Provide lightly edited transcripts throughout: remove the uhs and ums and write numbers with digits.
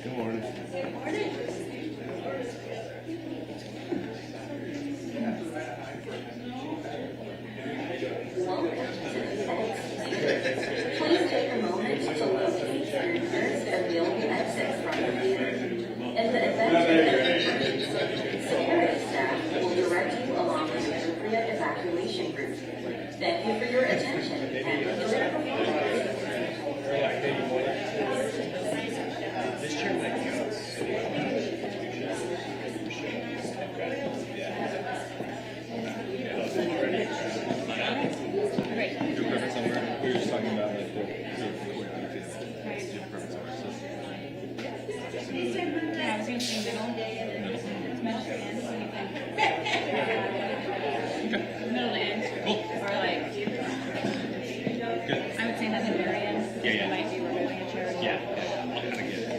Good morning. Good morning. Please take a moment to locate and first available exits from the theater. In the event of an emergency, security staff will direct you along the appropriate evacuation route. Thank you for your attention and enjoy your performance. This chair might go. Do a perfect somewhere. We were just talking about like the perfect somewhere. Yeah, I was going to say middle. Middle to end. Middle to end. Cool. Or like, Good. I would say nothing very end. Yeah, yeah. It might be removing a chair. Yeah. I'll kind of get it.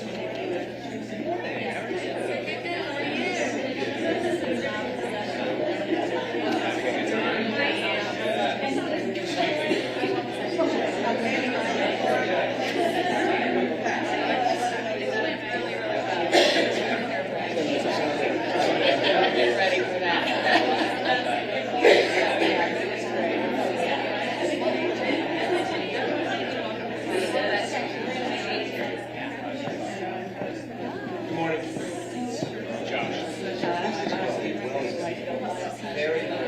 Get ready for Good morning. Josh. Very good.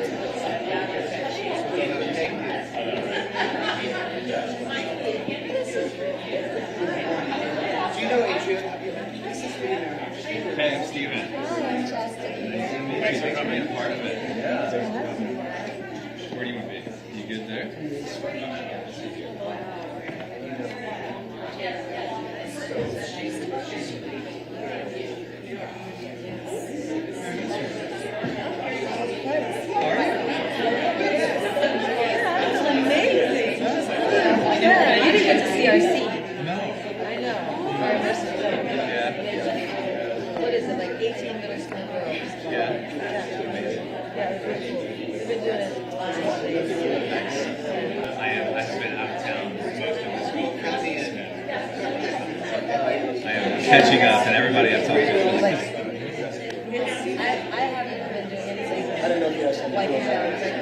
Do you know Adrian? Hey, I'm Steven. Thanks for coming a part of it. Where do you want to be? You good there? Yeah, you didn't get to see our seat. No. I know. Our nurses don't. Yeah. What is it, like 18 middle school girls? Yeah. Yeah, it's pretty cool. We've been doing it the last couple days. I have been out of town most of the school. I am catching up, and everybody I've talked to is like, I haven't been doing anything. I don't know if you guys Like, you know, it's like,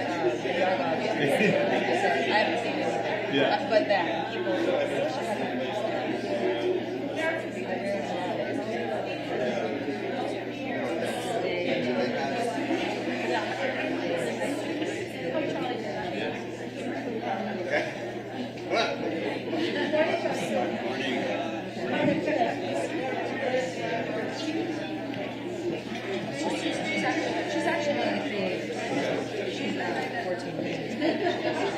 I haven't seen anything. Yeah. But that, people. She's actually one of the creators. She's 14 years. She's an international.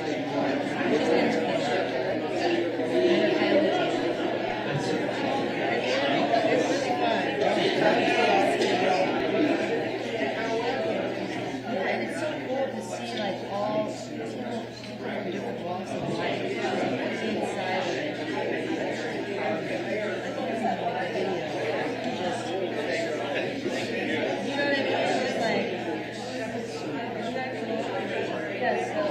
Her family It's really fun. Yeah, and it's so cool to see like all people from different walks of life inside of it. You know what I mean? It's just like, yeah, so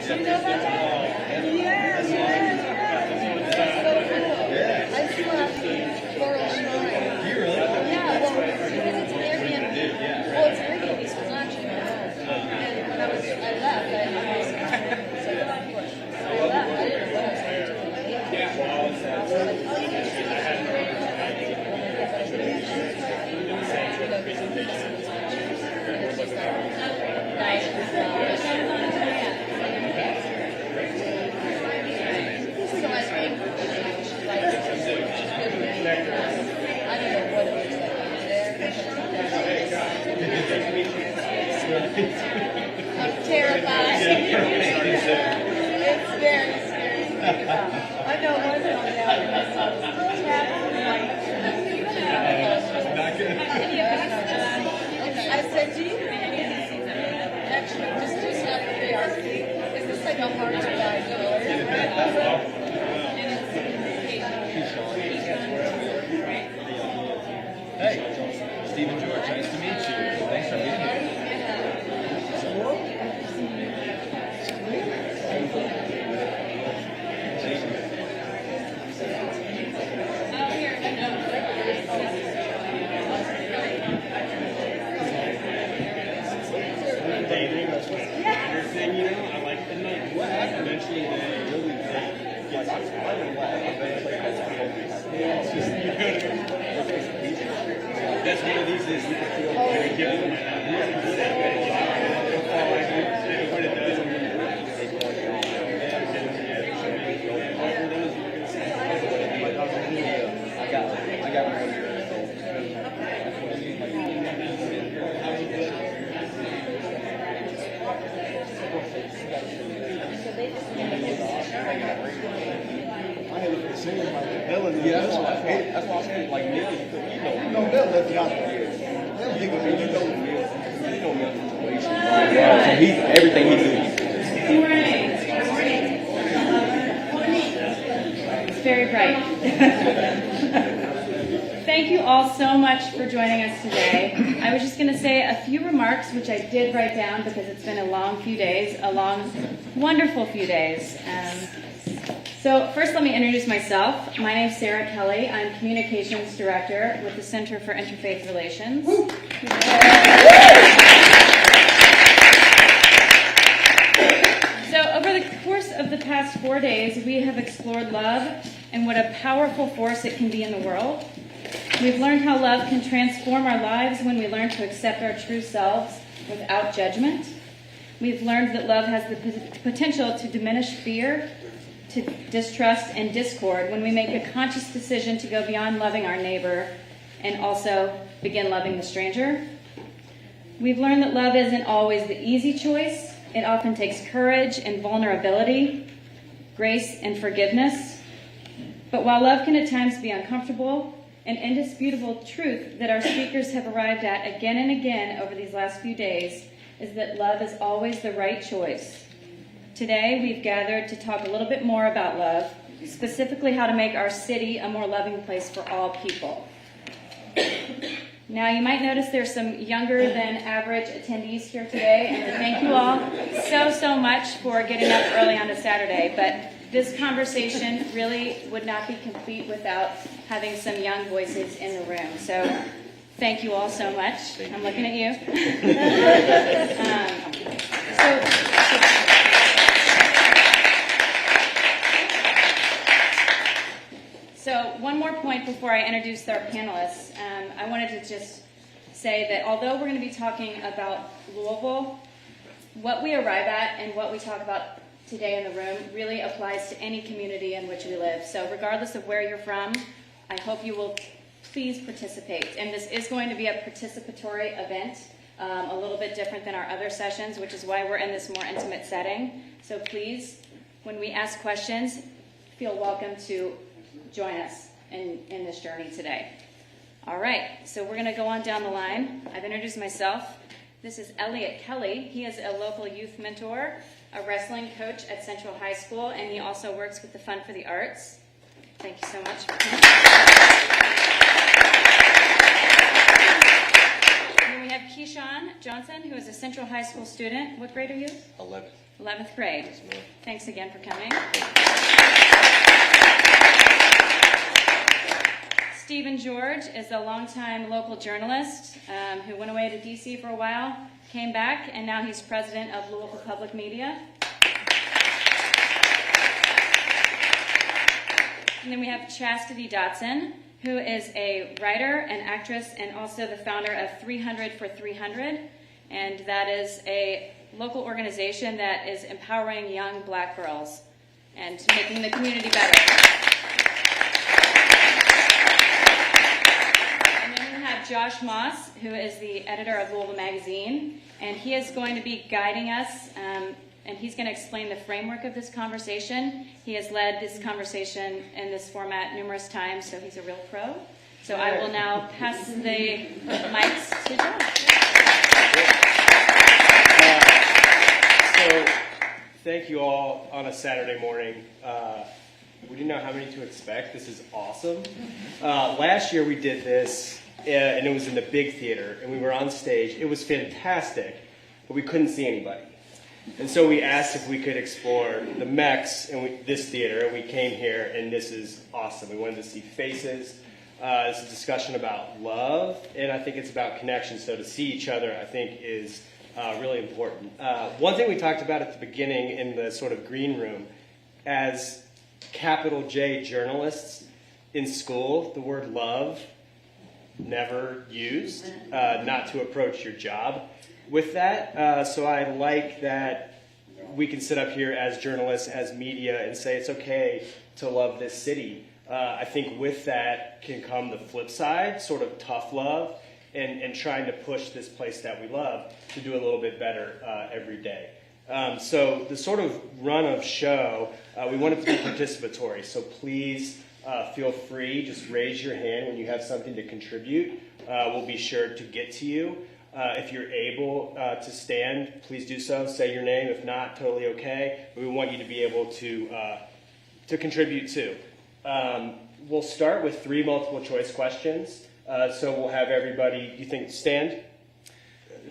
You know about that? Yes, yes, yes. That's so cool. I slept Floral Shrine. You really? Yeah, well, because it's an Airbnb. Well, it's Airbnb, so it's not actually my home. And when I left, I almost so of course. I left, I didn't know what I was going to do. I was like, oh, you can see nice with flowers. So I think, like, I don't know what it is that is there. I'm terrified. It's very scary to think about. I know one time down and I saw this cat I said, do you have any of these? Actually, just out of curiosity, is this like a hard to buy color? Hey, Stephen George, nice to meet you. Thanks for being here. That's one of these is very given. What it does. I got yeah, that's why I hate it. That's why I said, like, Neil, you know, they'll let you out there. They'll think of me, you know Neil. You know Neil's situation. So he, everything he do. It's very bright. Thank you all so much for joining us today. I was just going to say a few remarks, which I did write down because it's been a long few days, a long, wonderful few days. So first, let me introduce myself. My name is Sarah Kelly. I'm Communications Director with the Center for Interfaith Relations. So over the course of the past 4 days, we have explored love and what a powerful force it can be in the world. We've learned how love can transform our lives when we learn to accept our true selves without judgment. We've learned that love has the potential to diminish fear, to distrust and discord when we make a conscious decision to go beyond loving our neighbor and also begin loving the stranger. We've learned that love isn't always the easy choice. It often takes courage and vulnerability, grace and forgiveness. But while love can at times be uncomfortable, an indisputable truth that our speakers have arrived at again and again over these last few days is that love is always the right choice. Today, we've gathered to talk a little bit more about love, specifically how to make our city a more loving place for all people. Now, you might notice there's some younger than average attendees here today, and thank you all so much for getting up early on a Saturday, but this conversation really would not be complete without having some young voices in the room. So thank you all so much. I'm looking at you. So one more point before I introduce our panelists. I wanted to just say that although we're going to be talking about Louisville, what we arrive at and what we talk about today in the room really applies to any community in which we live. So regardless of where you're from, I hope you will please participate. And this is going to be a participatory event, a little bit different than our other sessions, which is why we're in this more intimate setting. So please, when we ask questions, feel welcome to join us in this journey today. All right, so we're going to go on down the line. I've introduced myself. This is Elliot Kelly. He is a local youth mentor, a wrestling coach at Central High School, and he also works with the Fund for the Arts. Thank you so much for coming. And we have Keisha Keyshawn Johnson, who is a Central High School student. What grade are you? 11. 11th grade. Thanks again for coming. Stephen George is a longtime local journalist who went away to D.C. for a while, came back, and now he's president of Louisville Public Media. And then we have Chastity Dotson, who is a writer and actress and also the founder of 300 for 300. And that is a local organization that is empowering young black girls and making the community better. And then we have Josh Moss, who is the editor of Louisville Magazine, and he is going to be guiding us, and he's going to explain the framework of this conversation. He has led this conversation in this format numerous times, so he's a real pro. So I will now pass the mics to Josh. So, thank you all on a Saturday morning. We didn't know how many to expect. This is awesome. Last year we did this, and it was in the big theater, and we were on stage. It was fantastic, but we couldn't see anybody. And so we asked if we could explore the Mex in this theater, and we came here, and this is awesome. We wanted to see faces. It's a discussion about love, and I think it's about connection. So to see each other, I think, is really important. One thing we talked about at the beginning in the sort of green room, as capital J journalists in school, the word love never used, not to approach your job with that. So I like that we can sit up here as journalists, as media, and say it's okay to love this city. I think with that can come the flip side, sort of tough love, and trying to push this place that we love to do a little bit better every day. So the sort of run of show, we want it to be participatory. So please feel free, just raise your hand when you have something to contribute. We'll be sure to get to you. If you're able to stand, please do so. Say your name. If not, totally okay. But we want you to be able to contribute too. We'll start with 3 multiple choice questions. So we'll have everybody, you think, stand?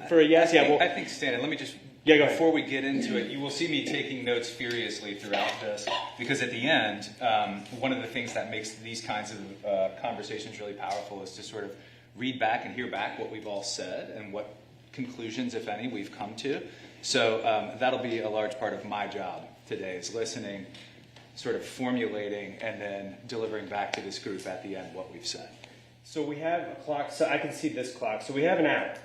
For a yes? I think stand. And let me just, go ahead. before we get into it, you will see me taking notes furiously throughout this, because at the end, one of the things that makes these kinds of conversations really powerful is to sort of read back and hear back what we've all said and what conclusions, if any, we've come to. So that'll be a large part of my job today, is listening, sort of formulating, and then delivering back to this group at the end what we've said. So we have a clock, so I can see this clock. So we have an hour.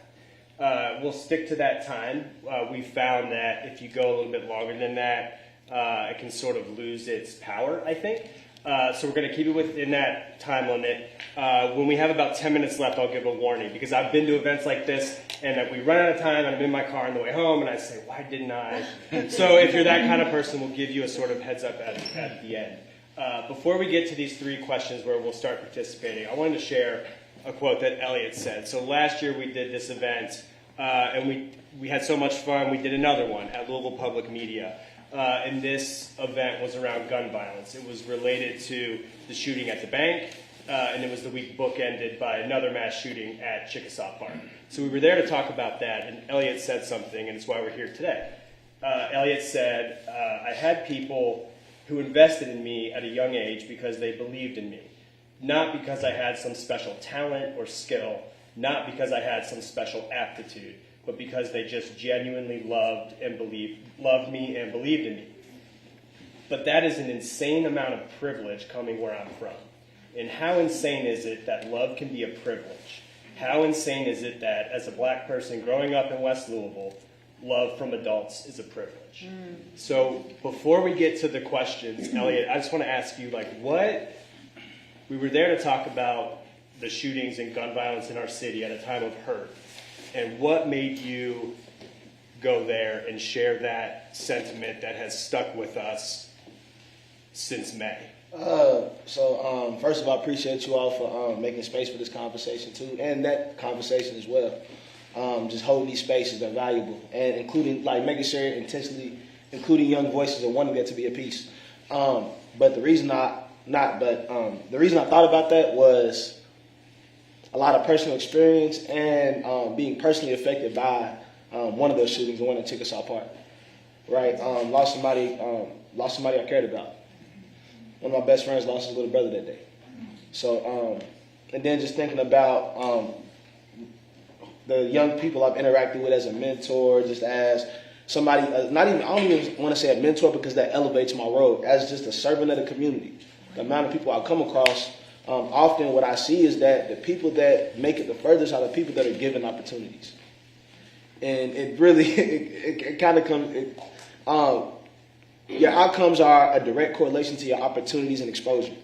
We'll stick to that time. We found that if you go a little bit longer than that, it can sort of lose its power, I think. So we're going to keep it within that time limit. When we have about 10 minutes left, I'll give a warning, because I've been to events like this, and that we run out of time, and I'm in my car on the way home, and I say, why didn't I? So if you're that kind of person, we'll give you a sort of heads up at the end. Before we get to these 3 questions where we'll start participating, I wanted to share a quote that Elliot said. So last year we did this event, and we had so much fun. We did another one at Louisville Public Media. And this event was around gun violence. It was related to the shooting at the bank, and it was the week bookended by another mass shooting at Chickasaw Park. So we were there to talk about that, and Elliot said something, and it's why we're here today. Elliot said, I had people who invested in me at a young age because they believed in me, not because I had some special talent or skill, not because I had some special aptitude, but because they just genuinely loved me and believed in me. But that is an insane amount of privilege coming where I'm from. And how insane is it that love can be a privilege? How insane is it that as a black person growing up in West Louisville, love from adults is a privilege? So before we get to the questions, Elliot, I just want to ask you, we were there to talk about the shootings and gun violence in our city at a time of hurt. And what made you go there and share that sentiment that has stuck with us since May? First of all, I appreciate you all for making space for this conversation too, and that conversation as well. Just holding these spaces, they're valuable, and including, making sure intentionally including young voices and wanting that to be a piece. But the reason I thought about that was a lot of personal experience and being personally affected by one of those shootings, the one at Chickasaw Park. Right, lost somebody I cared about. One of my best friends lost his little brother that day. So, and then just thinking about the young people I've interacted with as a mentor, just as somebody, I don't even want to say a mentor because that elevates my role, as just a servant of the community. The amount of people I come across, often what I see is that the people that make it the furthest are the people that are given opportunities. And it really, it kind of comes, your outcomes are a direct correlation to your opportunities and exposure,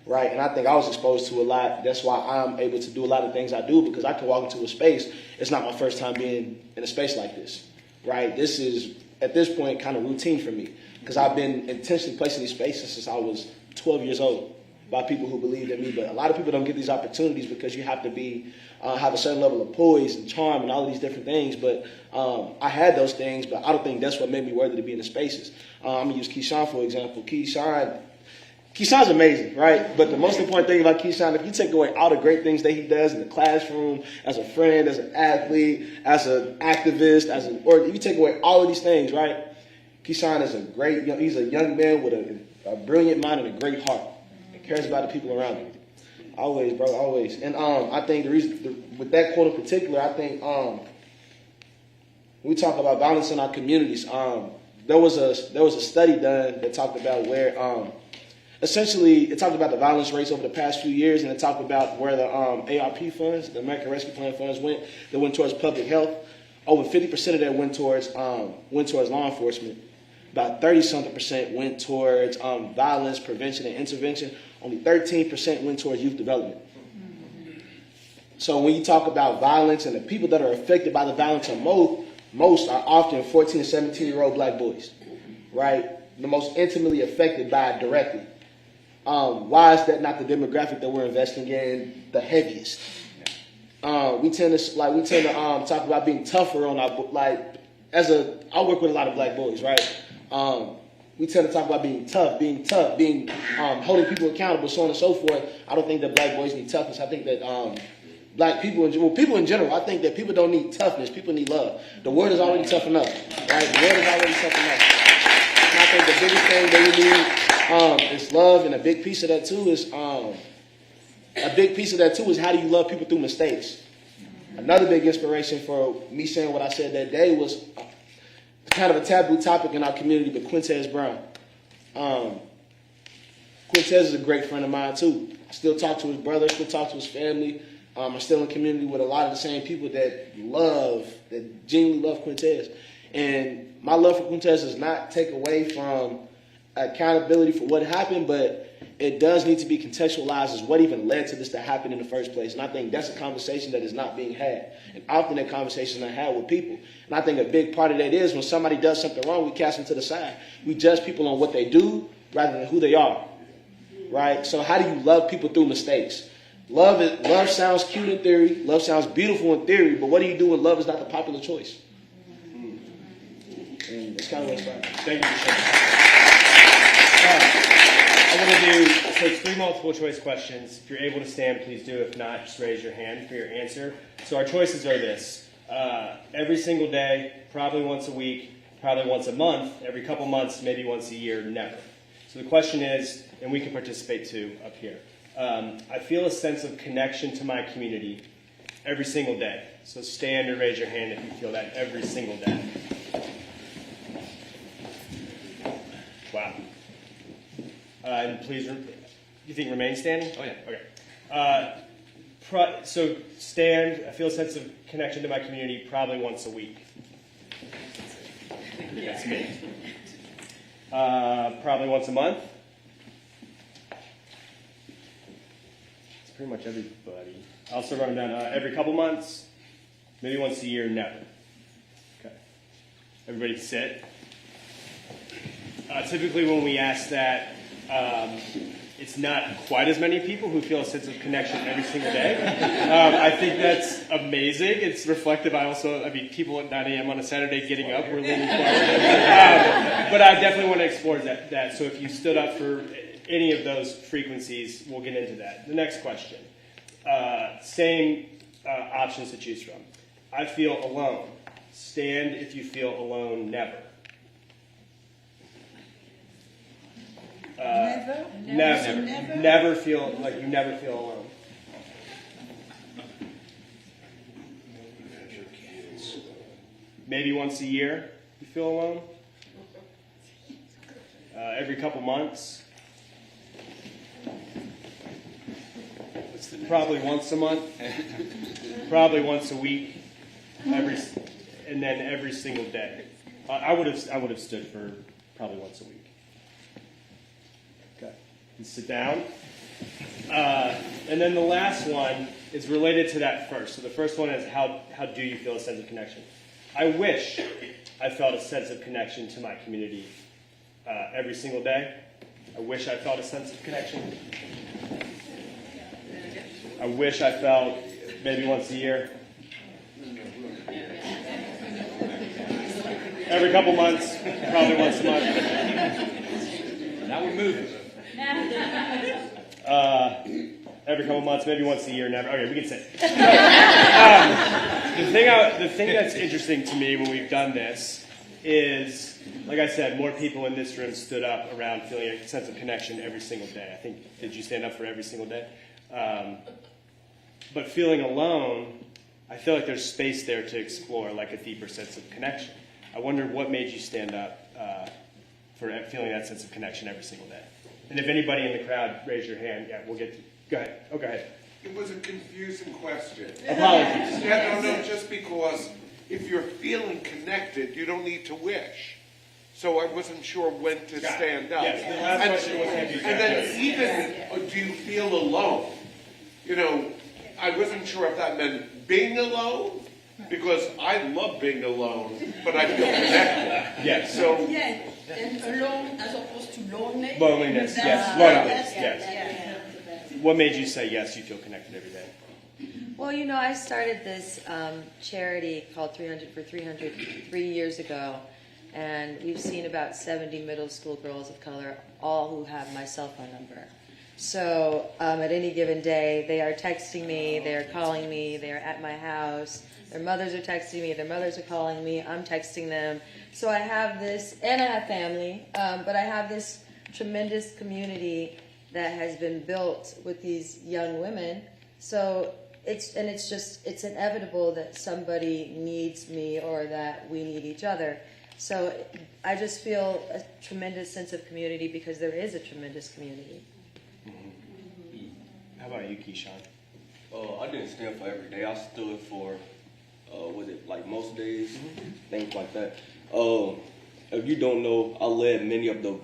right? And I think I was exposed to a lot. That's why I'm able to do a lot of things I do, because I can walk into a space. It's not my first time being in a space like this, right? This is, at this point, kind of routine for me, because I've been intentionally placed in these spaces since I was 12 years old by people who believed in me. But a lot of people don't get these opportunities because you have to be have a certain level of poise and charm and all of these different things. But I had those things, but I don't think that's what made me worthy to be in the spaces. I'm going to use Keyshawn for example. Keyshawn's amazing, right? But the most important thing about Keyshawn, if you take away all the great things that he does in the classroom, as a friend, as an athlete, as an activist, or if you take away all of these things, right? Keyshawn is he's a young man with a brilliant mind and a great heart. He cares about the people around him. Always, bro, always. And I think the reason, with that quote in particular, I think we talk about violence in our communities. There was a study done that talked about where essentially it talked about the violence rates over the past few years, and it talked about where the ARP funds, the American Rescue Plan funds, went. They went towards public health. Over 50% of that went towards law enforcement. About 30-something% went towards violence prevention and intervention. Only 13% went towards youth development. So when you talk about violence, and the people that are affected by the violence most are often 14 and 17-year-old black boys, right? The most intimately affected by it directly. Why is that not the demographic that we're investing in the heaviest? We tend to talk about being tougher on our, I work with a lot of black boys, right? We tend to talk about being tough, holding people accountable, so on and so forth. I don't think that black boys need toughness. I think that black people, people in general, I think that people don't need toughness. People need love. The world is already tough enough, right? The world is already tough enough. And I think the biggest thing that we need is love, and a big piece of that too is how do you love people through mistakes? Another big inspiration for me saying what I said that day was kind of a taboo topic in our community, but Quintez Brown. Quintez is a great friend of mine too. I still talk to his brother, still talk to his family. I'm still in community with a lot of the same people that genuinely love Quintez. And my love for Quintez does not take away from accountability for what happened, but it does need to be contextualized as what even led to this to happen in the first place. And I think that's a conversation that is not being had. And often that conversation is not had with people. And I think a big part of that is when somebody does something wrong, we cast them to the side. We judge people on what they do rather than who they are. Right? So how do you love people through mistakes? Love sounds cute in theory. Love sounds beautiful in theory. But what do you do when love is not the popular choice? And that's kind of what it's about. Thank you. I want to do, so it's 3 multiple choice questions. If you're able to stand, please do. If not, just raise your hand for your answer. So our choices are this. Every single day, probably once a week, probably once a month, every couple months, maybe once a year, never. So the question is, and we can participate too up here. I feel a sense of connection to my community every single day. So stand or raise your hand if you feel that every single day. Wow. And please, you think remain standing? Oh, yeah. Okay. So stand, I feel a sense of connection to my community probably once a week. That's me. Probably once a month. It's pretty much everybody. I'll also run them down. Every couple months, maybe once a year, never. Okay. Everybody sit. Typically when we ask that, it's not quite as many people who feel a sense of connection every single day. I think that's amazing. It's reflective. People at 9 a.m. on a Saturday getting up, we're leaning forward. But I definitely want to explore that. So if you stood up for any of those frequencies, we'll get into that. The next question. Same options to choose from. I feel alone. Stand if you feel alone, never. Never feel like you never feel alone. Maybe once a year you feel alone. Every couple months. Probably once a month. Probably once a week. And then every single day. I would have stood for probably once a week. Okay. And sit down. And then the last one is related to that first. So the first one is how do you feel a sense of connection? I wish I felt a sense of connection to my community every single day. I wish I felt a sense of connection. I wish I felt maybe once a year. Every couple months, probably once a month. Now we're moving. Every couple months, maybe once a year, never. Okay, we can say. The thing that's interesting to me when we've done this is, like I said, more people in this room stood up around feeling a sense of connection every single day. I think, did you stand up for every single day? But feeling alone, I feel like there's space there to explore like a deeper sense of connection. I wonder what made you stand up for feeling that sense of connection every single day. And if anybody in the crowd, raise your hand. Yeah, we'll get to. Go ahead. Oh, go ahead. It was a confusing question. Apologies. Yeah, no, just because if you're feeling connected, you don't need to wish. So I wasn't sure when to stand up. Yes, the last question was have you And then even, do you feel alone? You know, I wasn't sure if that meant being alone, because I love being alone, but I feel connected. Yes. So, Yes, and alone as opposed to lonely. Loneliness, yes. Loneliness, yes. What made you say yes, you feel connected every day? Well, you know, I started this charity called 300 for 300 3 years ago, and we've seen about 70 middle school girls of color, all who have my cell phone number. So at any given day, they are texting me, they are calling me, they are at my house, their mothers are texting me, their mothers are calling me, I'm texting them. So I have this, and I have family, but I have this tremendous community that has been built with these young women. So it's inevitable that somebody needs me or that we need each other. So I just feel a tremendous sense of community because there is a tremendous community. How about you, Keyshawn? I didn't stand for every day. I stood for, was it like most days, things like that. If you don't know, I led many of the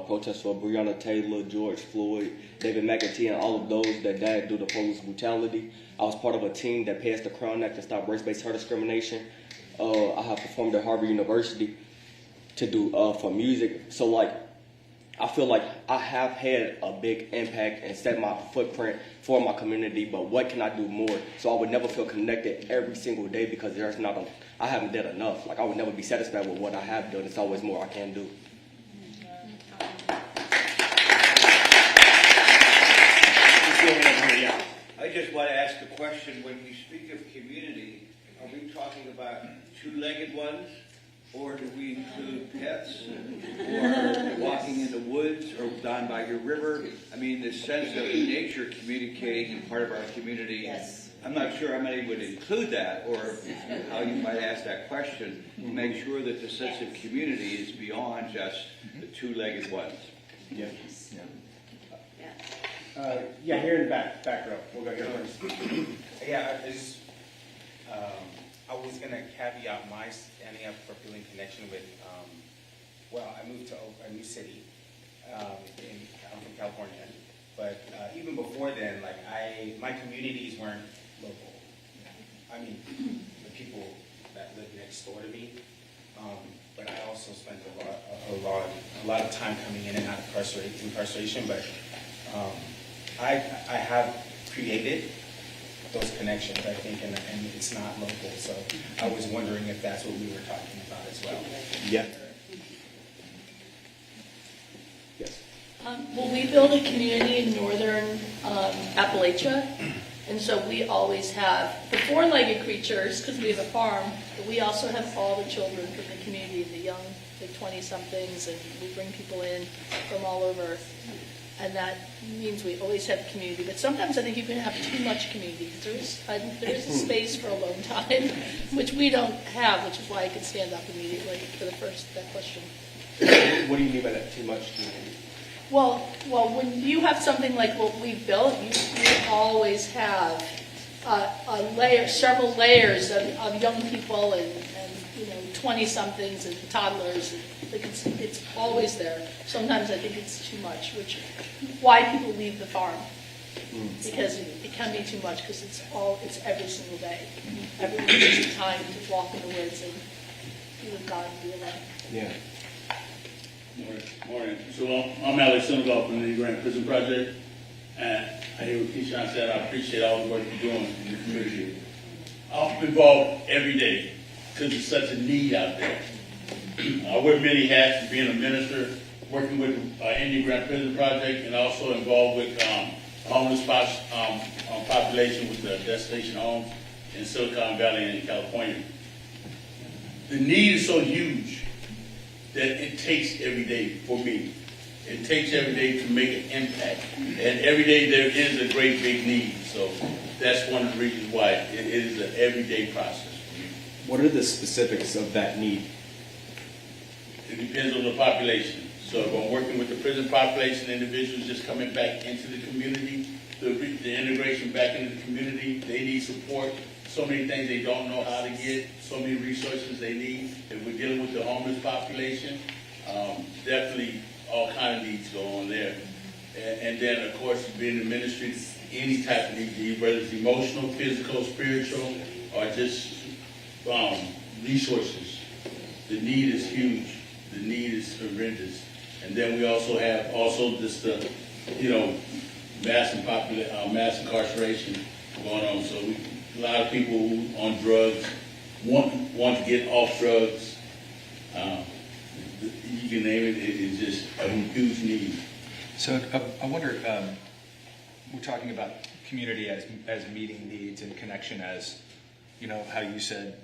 protests for Breonna Taylor, George Floyd, David McAtee, and all of those that died due to police brutality. I was part of a team that passed the Crown Act to stop race-based hair discrimination. I have performed at Harvard University to do for music. So like, I feel like I have had a big impact and set my footprint for my community, but what can I do more? So I would never feel connected every single day because I haven't done enough. Like I would never be satisfied with what I have done. It's always more I can do. I just want to ask the question, when we speak of community, are we talking about two-legged ones? Or do we include pets, or walking in the woods, or down by your river? I mean, the sense of nature communicating and part of our community. Yes. I'm not sure how many would include that, or how you might ask that question, to make sure that the sense of community is beyond just the two-legged ones. Yeah. Yeah, here in the back row. We'll go here first. Yeah, I was going to caveat my standing up for feeling connection with, I moved to a new city. I'm from California. But even before then, my communities weren't local. I mean, the people that lived next door to me. But I also spent a lot of time coming in and out of incarceration. But I have created those connections, I think, and it's not local. So I was wondering if that's what we were talking about as well. Yeah. Yes. Well, we built a community in northern Appalachia, and And so we always have the four-legged creatures, because we have a farm, but we also have all the children from the community, the young, the 20-somethings, and we bring people in from all over. And that means we always have community. But sometimes I think you can have too much community. There is a space for alone time, which we don't have, which is why I could stand up immediately for that question. What do you mean by that? Too much community? Well, when you have something like what we've built, you always have several layers of young people and 20-somethings and toddlers. It's always there. Sometimes I think it's too much, which why people leave the farm, because it can be too much because it's every single day. Everyone needs time to walk in the woods and be with God and be alone. Yeah. Morning. So I'm Alex Senegal from the Grant Prison Project, and I hear what Keyshawn said. I appreciate all the work you're doing in the community. I'm involved every day because there's such a need out there. I wear many hats, being a minister, working with Indian Grant Prison Project, and also involved with homeless population with the Destination Homes in Silicon Valley and in California. The need is so huge that it takes every day for me. It takes every day to make an impact. And every day there is a great big need. So that's one of the reasons why it is an everyday process for me. What are the specifics of that need? It depends on the population. So if I'm working with the prison population, individuals just coming back into the community, the integration back into the community, they need support. So many things they don't know how to get, so many resources they need. If we're dealing with the homeless population, definitely all kind of needs go on there. And then, of course, being in ministry, any type of need, whether it's emotional, physical, spiritual, or just resources. The need is huge. The need is horrendous. And then we also have just the, mass incarceration going on. So a lot of people who on drugs want to get off drugs. You can name it. It's just a huge need. So I wonder, we're talking about community as meeting needs and connection as, how you said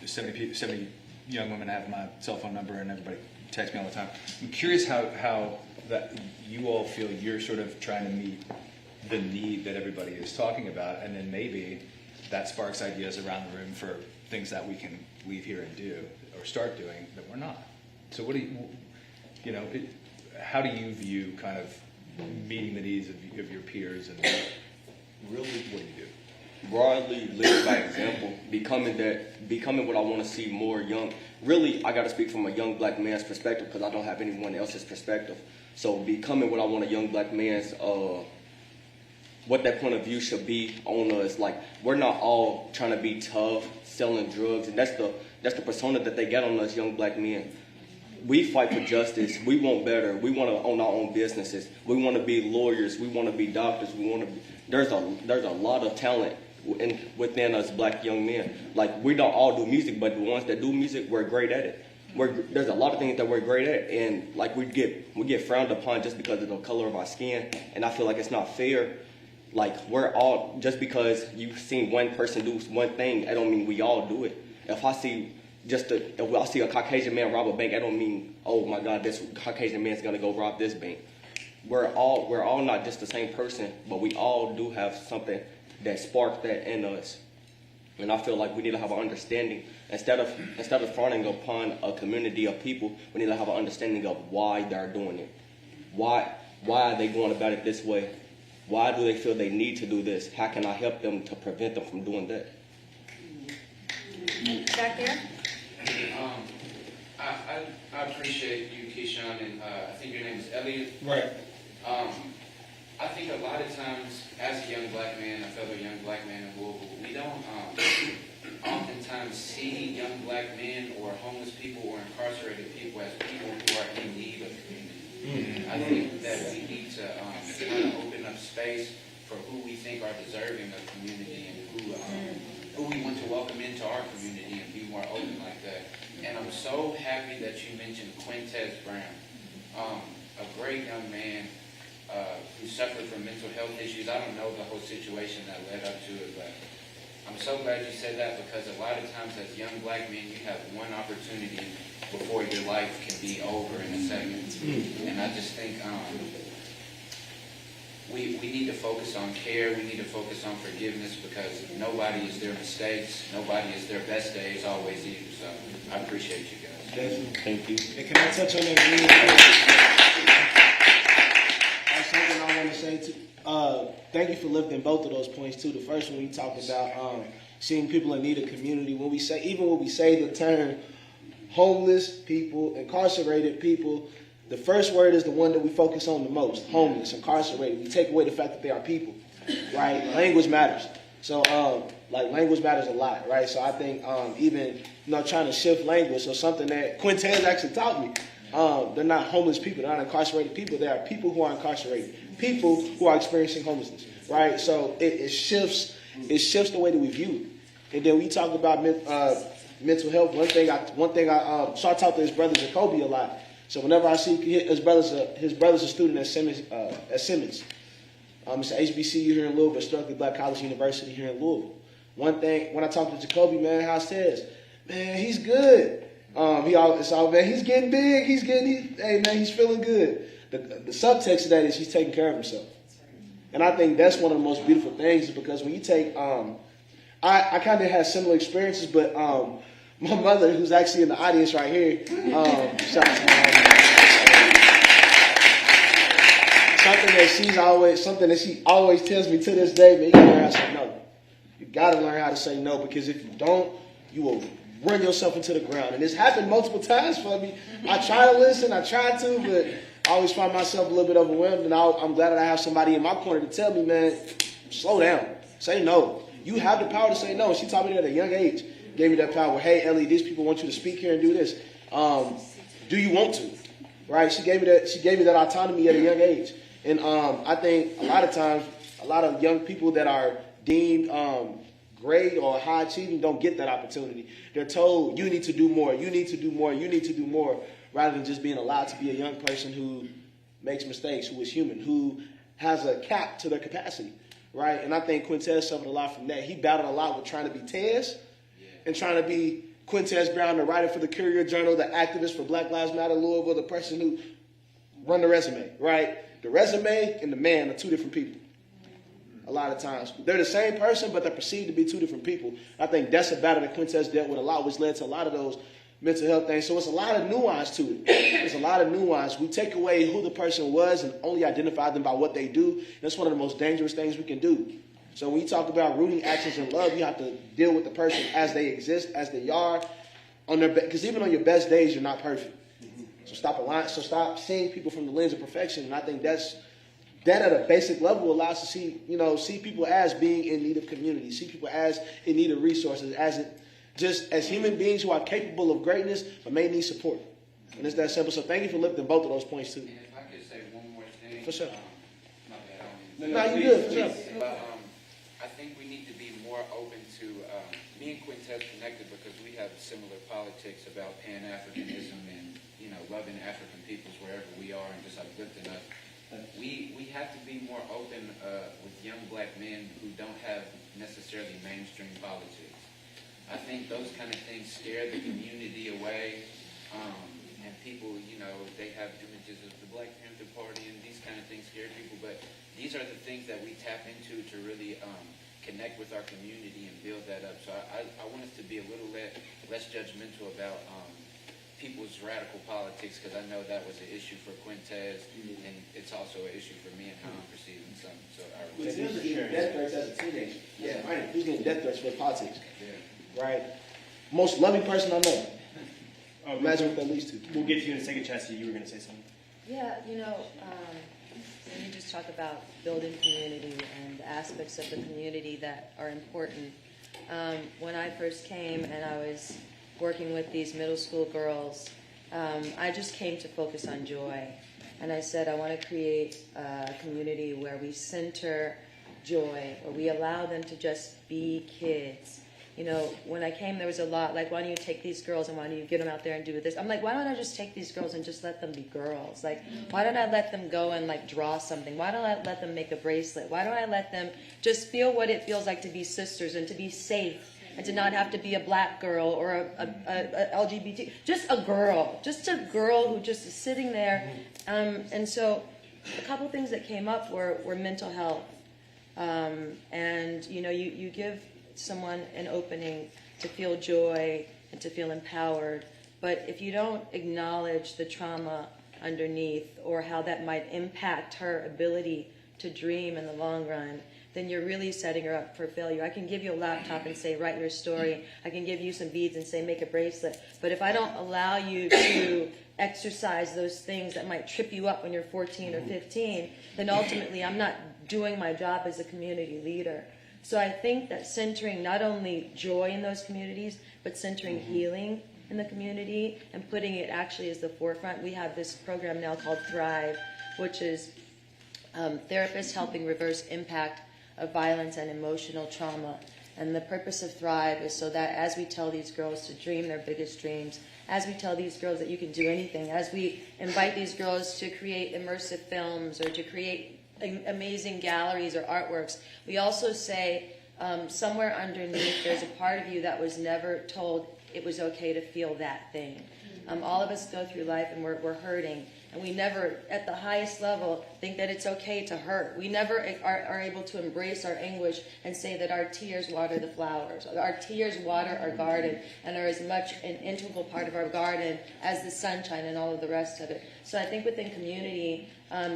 70 young women have my cell phone number and everybody texts me all the time. I'm curious how that you all feel you're sort of trying to meet the need that everybody is talking about, and then maybe that sparks ideas around the room for things that we can leave here and do or start doing that we're not. So what do how do you view kind of meeting the needs of your peers, and really what do you do? Broadly, live by example, becoming what I want to see more young. Really, I got to speak from a young black man's perspective because I don't have anyone else's perspective. So becoming what I want a young black man's, what that point of view should be on us. Like, we're not all trying to be tough, selling drugs, and that's the persona that they get on us young black men. We fight for justice. We want better. We want to own our own businesses. We want to be lawyers. We want to be doctors. There's a lot of talent within us black young men. Like, we don't all do music, but the ones that do music, we're great at it. There's a lot of things that we're great at, and like we get frowned upon just because of the color of our skin, and I feel like it's not fair. Like, we're all, just because you've seen one person do one thing, that don't mean we all do it. If I see a Caucasian man rob a bank, I don't mean, oh my God, this Caucasian man's gonna go rob this bank. We're all not just the same person, but we all do have something that sparked that in us. And I feel like we need to have an understanding. Instead of frowning upon a community of people, we need to have an understanding of why they're doing it. Why are they going about it this way? Why do they feel they need to do this? How can I help them to prevent them from doing that? Back there? I appreciate you, Keyshawn, and I think your name is Elliot. Right. I think a lot of times, as a young black man, a fellow young black man in Louisville, we don't oftentimes see young black men or homeless people or incarcerated people as people who are in need of community. I think that we need to kind of open up space for who we think are deserving of community and who we want to welcome into our community and be more open like that. And I'm so happy that you mentioned Quintez Brown, a great young man, who suffered from mental health issues. I don't know the whole situation that led up to it, but I'm so glad you said that, because a lot of times as young black men, you have one opportunity before your life can be over in a second. And I just think we need to focus on care. We need to focus on forgiveness, because nobody is their mistakes. Nobody is their best days always either. So I appreciate you guys. Definitely. Thank you. And can I touch on that real quick? That's something I want to say too. Thank you for lifting both of those points too. The first one, you talked about seeing people in need of community. When we say the term homeless people, incarcerated people, the first word is the one that we focus on the most: homeless, incarcerated. We take away the fact that they are people, right? Language matters. So, language matters a lot, right? So I think even trying to shift language. So something that Quintez actually taught me. They're not homeless people. They're not incarcerated people. They are people who are incarcerated. People who are experiencing homelessness, right? So it shifts the way that we view it. And then we talk about mental health. One thing I talk to his brother Jacoby a lot. So whenever I see his brother's a student at Simmons. It's an HBCU here in Louisville, Historically Black College University here in Louisville. One thing, when I talk to Jacoby, man, how it says, man, he's good. He's getting big. He's feeling good. The subtext of that is he's taking care of himself. And I think that's one of the most beautiful things, because when you take, I kind of had similar experiences, but my mother, who's actually in the audience right here, shout out to my mom. Something that she always tells me to this day, man, you gotta learn how to say no. You gotta learn how to say no, because if you don't, you will run yourself into the ground. And it's happened multiple times for me. I try to listen, I try to, but I always find myself a little bit overwhelmed. And I'm glad that I have somebody in my corner to tell me, man, slow down, say no. You have the power to say no. And she taught me that at a young age, gave me that power. Hey, Ellie, these people want you to speak here and do this. Do you want to? Right? She gave me that autonomy at a young age. And I think a lot of times, a lot of young people that are deemed great or high achieving don't get that opportunity. They're told, you need to do more, you need to do more, you need to do more, rather than just being allowed to be a young person who makes mistakes, who is human, who has a cap to their capacity, right? And I think Quintez suffered a lot from that. He battled a lot with trying to be Tez and trying to be Quintez Brown, the writer for the Courier Journal, the activist for Black Lives Matter Louisville, the person who run the resume, right? The resume and the man are two different people. A lot of times. They're the same person, but they're perceived to be two different people. I think that's a battle that Quintez dealt with a lot, which led to a lot of those mental health things. So it's a lot of nuance to it. There's a lot of nuance. We take away who the person was and only identify them by what they do. That's one of the most dangerous things we can do. So when you talk about rooting actions in love, you have to deal with the person as they exist, as they are. Because even on your best days, you're not perfect. So stop seeing people from the lens of perfection. And I think that at a basic level allows us to see people as being in need of community, see people as in need of resources, as human beings who are capable of greatness but may need support. And it's that simple. So thank you for lifting both of those points too. And if I could say one more thing. For sure. My bad. No, you're good. For sure. But I think we need to be more open to, me and Quintez connected because we have similar politics about Pan-Africanism and, loving African peoples wherever we are and just uplifting us. We have to be more open with young black men who don't have necessarily mainstream politics. I think those kind of things scare the community away, and people, they have images of the Black Panther Party and these kind of things scare people, but these are the things that we tap into to really connect with our community and build that up. So I want us to be a little less judgmental about people's radical politics, because I know that was an issue for Quintez, and it's also an issue for me and how I'm perceiving something. So He was getting death threats as a teenager. Yeah, right. He was getting death threats for politics. Yeah. Right. Most loving person I know. Imagine what that leads to. We'll get to you in a second, Chastity. You were going to say something. Yeah, when you just talk about building community and aspects of the community that are important. When I first came and I was working with these middle school girls, I just came to focus on joy. And I said, I want to create a community where we center joy, where we allow them to just be kids. you know, when I came, there was a lot like, why don't you take these girls and why don't you get them out there and do this? I'm like, why don't I just take these girls and just let them be girls? Like, why don't I let them go and like draw something? Why don't I let them make a bracelet? Why don't I let them just feel what it feels like to be sisters and to be safe and to not have to be a black girl or a LGBT, just a girl who just is sitting there. And so a couple things that came up were mental health. And, you know, you give someone an opening to feel joy and to feel empowered, but if you don't acknowledge the trauma underneath or how that might impact her ability to dream in the long run, then you're really setting her up for failure. I can give you a laptop and say, write your story. I can give you some beads and say, make a bracelet. But if I don't allow you to exercise those things that might trip you up when you're 14 or 15, then ultimately I'm not doing my job as a community leader. So I think that centering not only joy in those communities, but centering healing in the community and putting it actually as the forefront. We have this program now called Thrive, which is therapists helping reverse impact of violence and emotional trauma. And the purpose of Thrive is so that as we tell these girls to dream their biggest dreams, as we tell these girls that you can do anything, as we invite these girls to create immersive films or to create amazing galleries or artworks, we also say somewhere underneath there's a part of you that was never told it was okay to feel that thing. All of us go through life and we're hurting, and we never, at the highest level, think that it's okay to hurt. We never are able to embrace our anguish and say that our tears water the flowers. Our tears water our garden and are as much an integral part of our garden as the sunshine and all of the rest of it. So I think within community,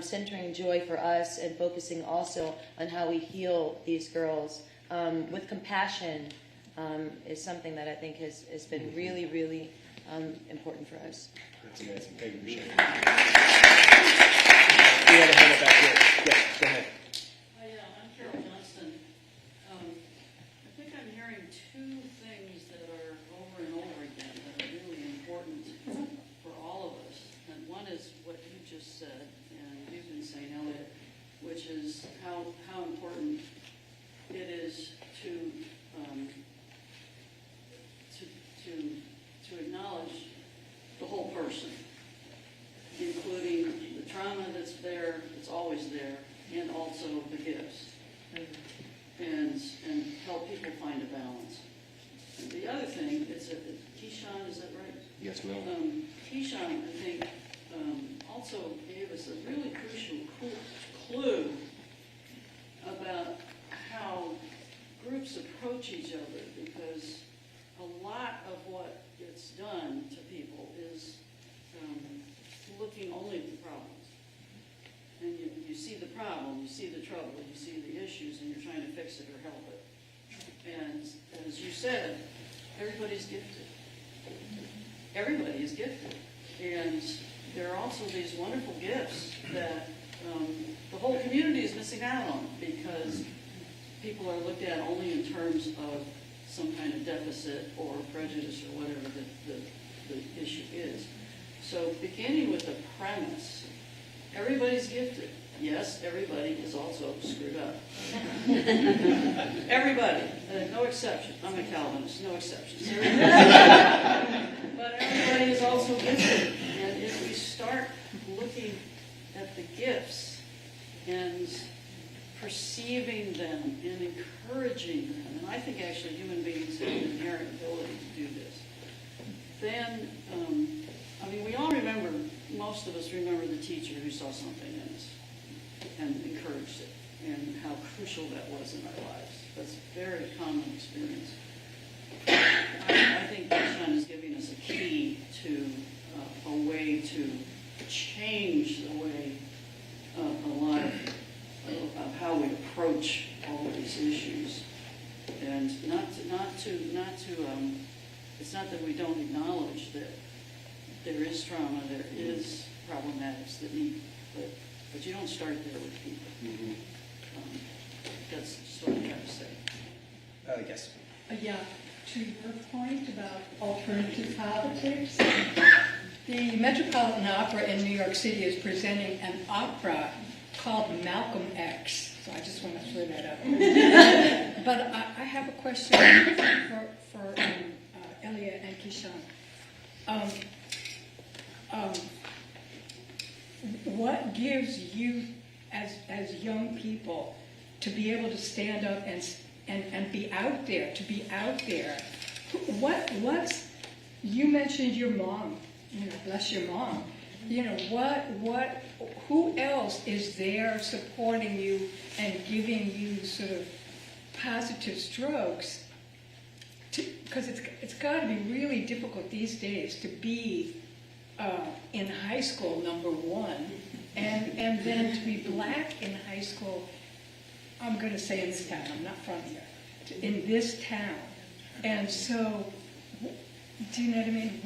centering joy for us and focusing also on how we heal these girls with compassion is something that I think has been really, really important for us. That's amazing. Thank you for sharing. We had a hand up back here. Yes, go ahead. I'm Carol Johnston. I think I'm hearing two things that are over and over again that are really important for all of us. And one is what you just said, and you've been saying, Elliot, which is how important it is to acknowledge the whole person, including the trauma that's there, it's always there, and also the gifts, and help people find a balance. And the other thing, Keyshawn, is that right? Yes, ma'am. Keyshawn, I think, also gave us a really crucial clue about how groups approach each other, because a lot of what gets done to people is looking only at the problems. And you see the problem, you see the trouble, you see the issues, and you're trying to fix it or help it. And as you said, everybody's gifted. Everybody is gifted. And there are also these wonderful gifts that the whole community is missing out on, because people are looked at only in terms of some kind of deficit or prejudice or whatever the issue is. So beginning with the premise, everybody's gifted. Yes, everybody is also screwed up. Everybody, no exception. I'm a Calvinist, no exceptions. But everybody is also gifted. And if we start looking at the gifts and perceiving them and encouraging them, and I think actually human beings have an inherent ability to do this, then, we all remember, most of us remember the teacher who saw something in us and encouraged it, and how crucial that was in our lives. That's a very common experience. I think Keyshawn is giving us a key to a way to change the way a lot of how we approach all of these issues, and it's not that we don't acknowledge that there is trauma, there is problematics that need, but you don't start there with people. That's just what I have to say. Yes. Yeah, to your point about alternative politics, the Metropolitan Opera in New York City is presenting an opera called Malcolm X. So I just want to throw that out. But I have a question for Elia and Keyshawn. What gives you, as young people, to be able to stand up and be out there, to be out there? What's, you mentioned your mom, bless your mom. Who else is there supporting you and giving you sort of positive strokes? Because it's got to be really difficult these days to be in high school, number one, and then to be black in high school. I'm going to say in this town, I'm not from here, in this town. And so, do you know what I mean?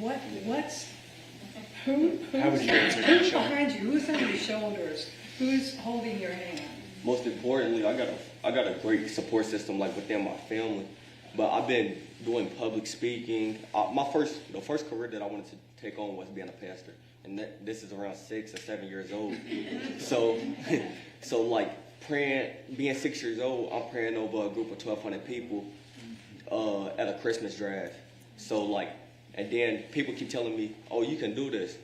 How would you answer that, Who's Sean? behind you? Who's on your shoulders? Who's holding your hand? Most importantly, I got a great support system like within my family. But I've been doing public speaking. The first career that I wanted to take on was being a pastor, and this is around 6 or 7 years old. So like praying, being 6 years old, I'm praying over a group of 1,200 people at a Christmas drive. So like, and then people keep telling me, "Oh, you can do this."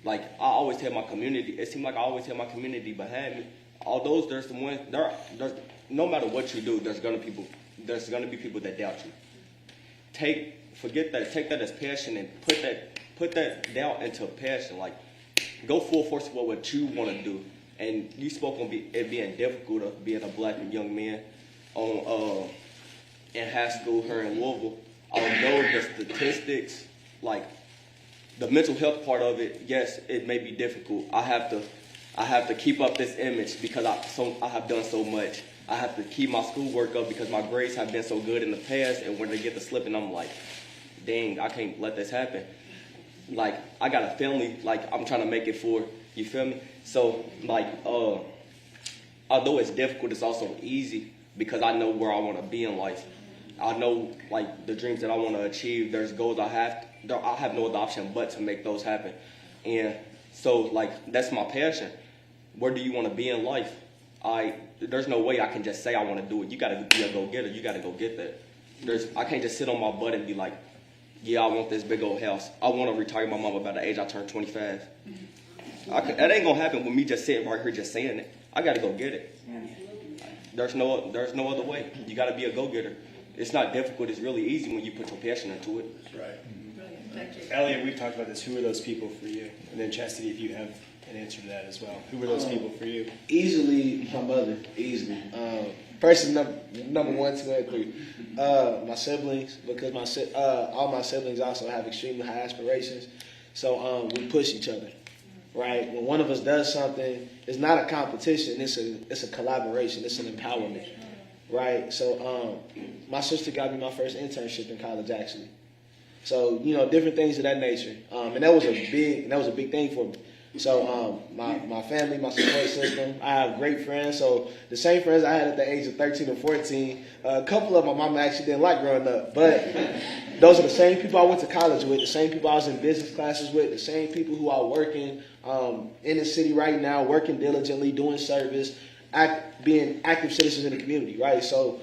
Like I always tell my community. It seems like I always have my community behind me. Although there's some ones, there's no matter what you do, there's gonna be people that doubt you. Take that as passion and put that doubt into passion. Like go full force with what you want to do. And you spoke on it being difficult of being a black young man in high school here in Louisville. Although the statistics, like the mental health part of it, yes, it may be difficult. I have to keep up this image because I have done so much. I have to keep my schoolwork up because my grades have been so good in the past, and when they get to slipping, I'm like, dang, I can't let this happen. Like, I got a family, like, I'm trying to make it for, you feel me? So, like, although it's difficult, it's also easy because I know where I want to be in life. I know, like, the dreams that I want to achieve, there's goals I have no other option but to make those happen. And so, like, that's my passion. Where do you want to be in life? There's no way I can just say I want to do it. You gotta be a go-getter. You gotta go get that. I can't just sit on my butt and be like, yeah, I want this big old house. I want to retire my mama by the age I turned 25. That ain't gonna happen with me just sitting right here just saying it. I gotta go get it. There's no other way. You gotta be a go-getter. It's not difficult. It's really easy when you put your passion into it. That's right. Elliot, we've talked about this. Who are those people for you? And then Chastity, if you have an answer to that as well. Who were those people for you? Easily, my mother. Easily. Person number 1, 2, and 3. My siblings, because all my siblings also have extremely high aspirations. So we push each other, right? When one of us does something, it's not a competition. It's a collaboration. It's an empowerment, right? So my sister got me my first internship in college, actually. So different things of that nature, and that was a big thing for me. So my family, my support system, I have great friends. So the same friends I had at the age of 13 and 14, a couple of my mama actually didn't like growing up, but those are the same people I went to college with, the same people I was in business classes with, the same people who are working in the city right now, working diligently, doing service, being active citizens in the community, right? So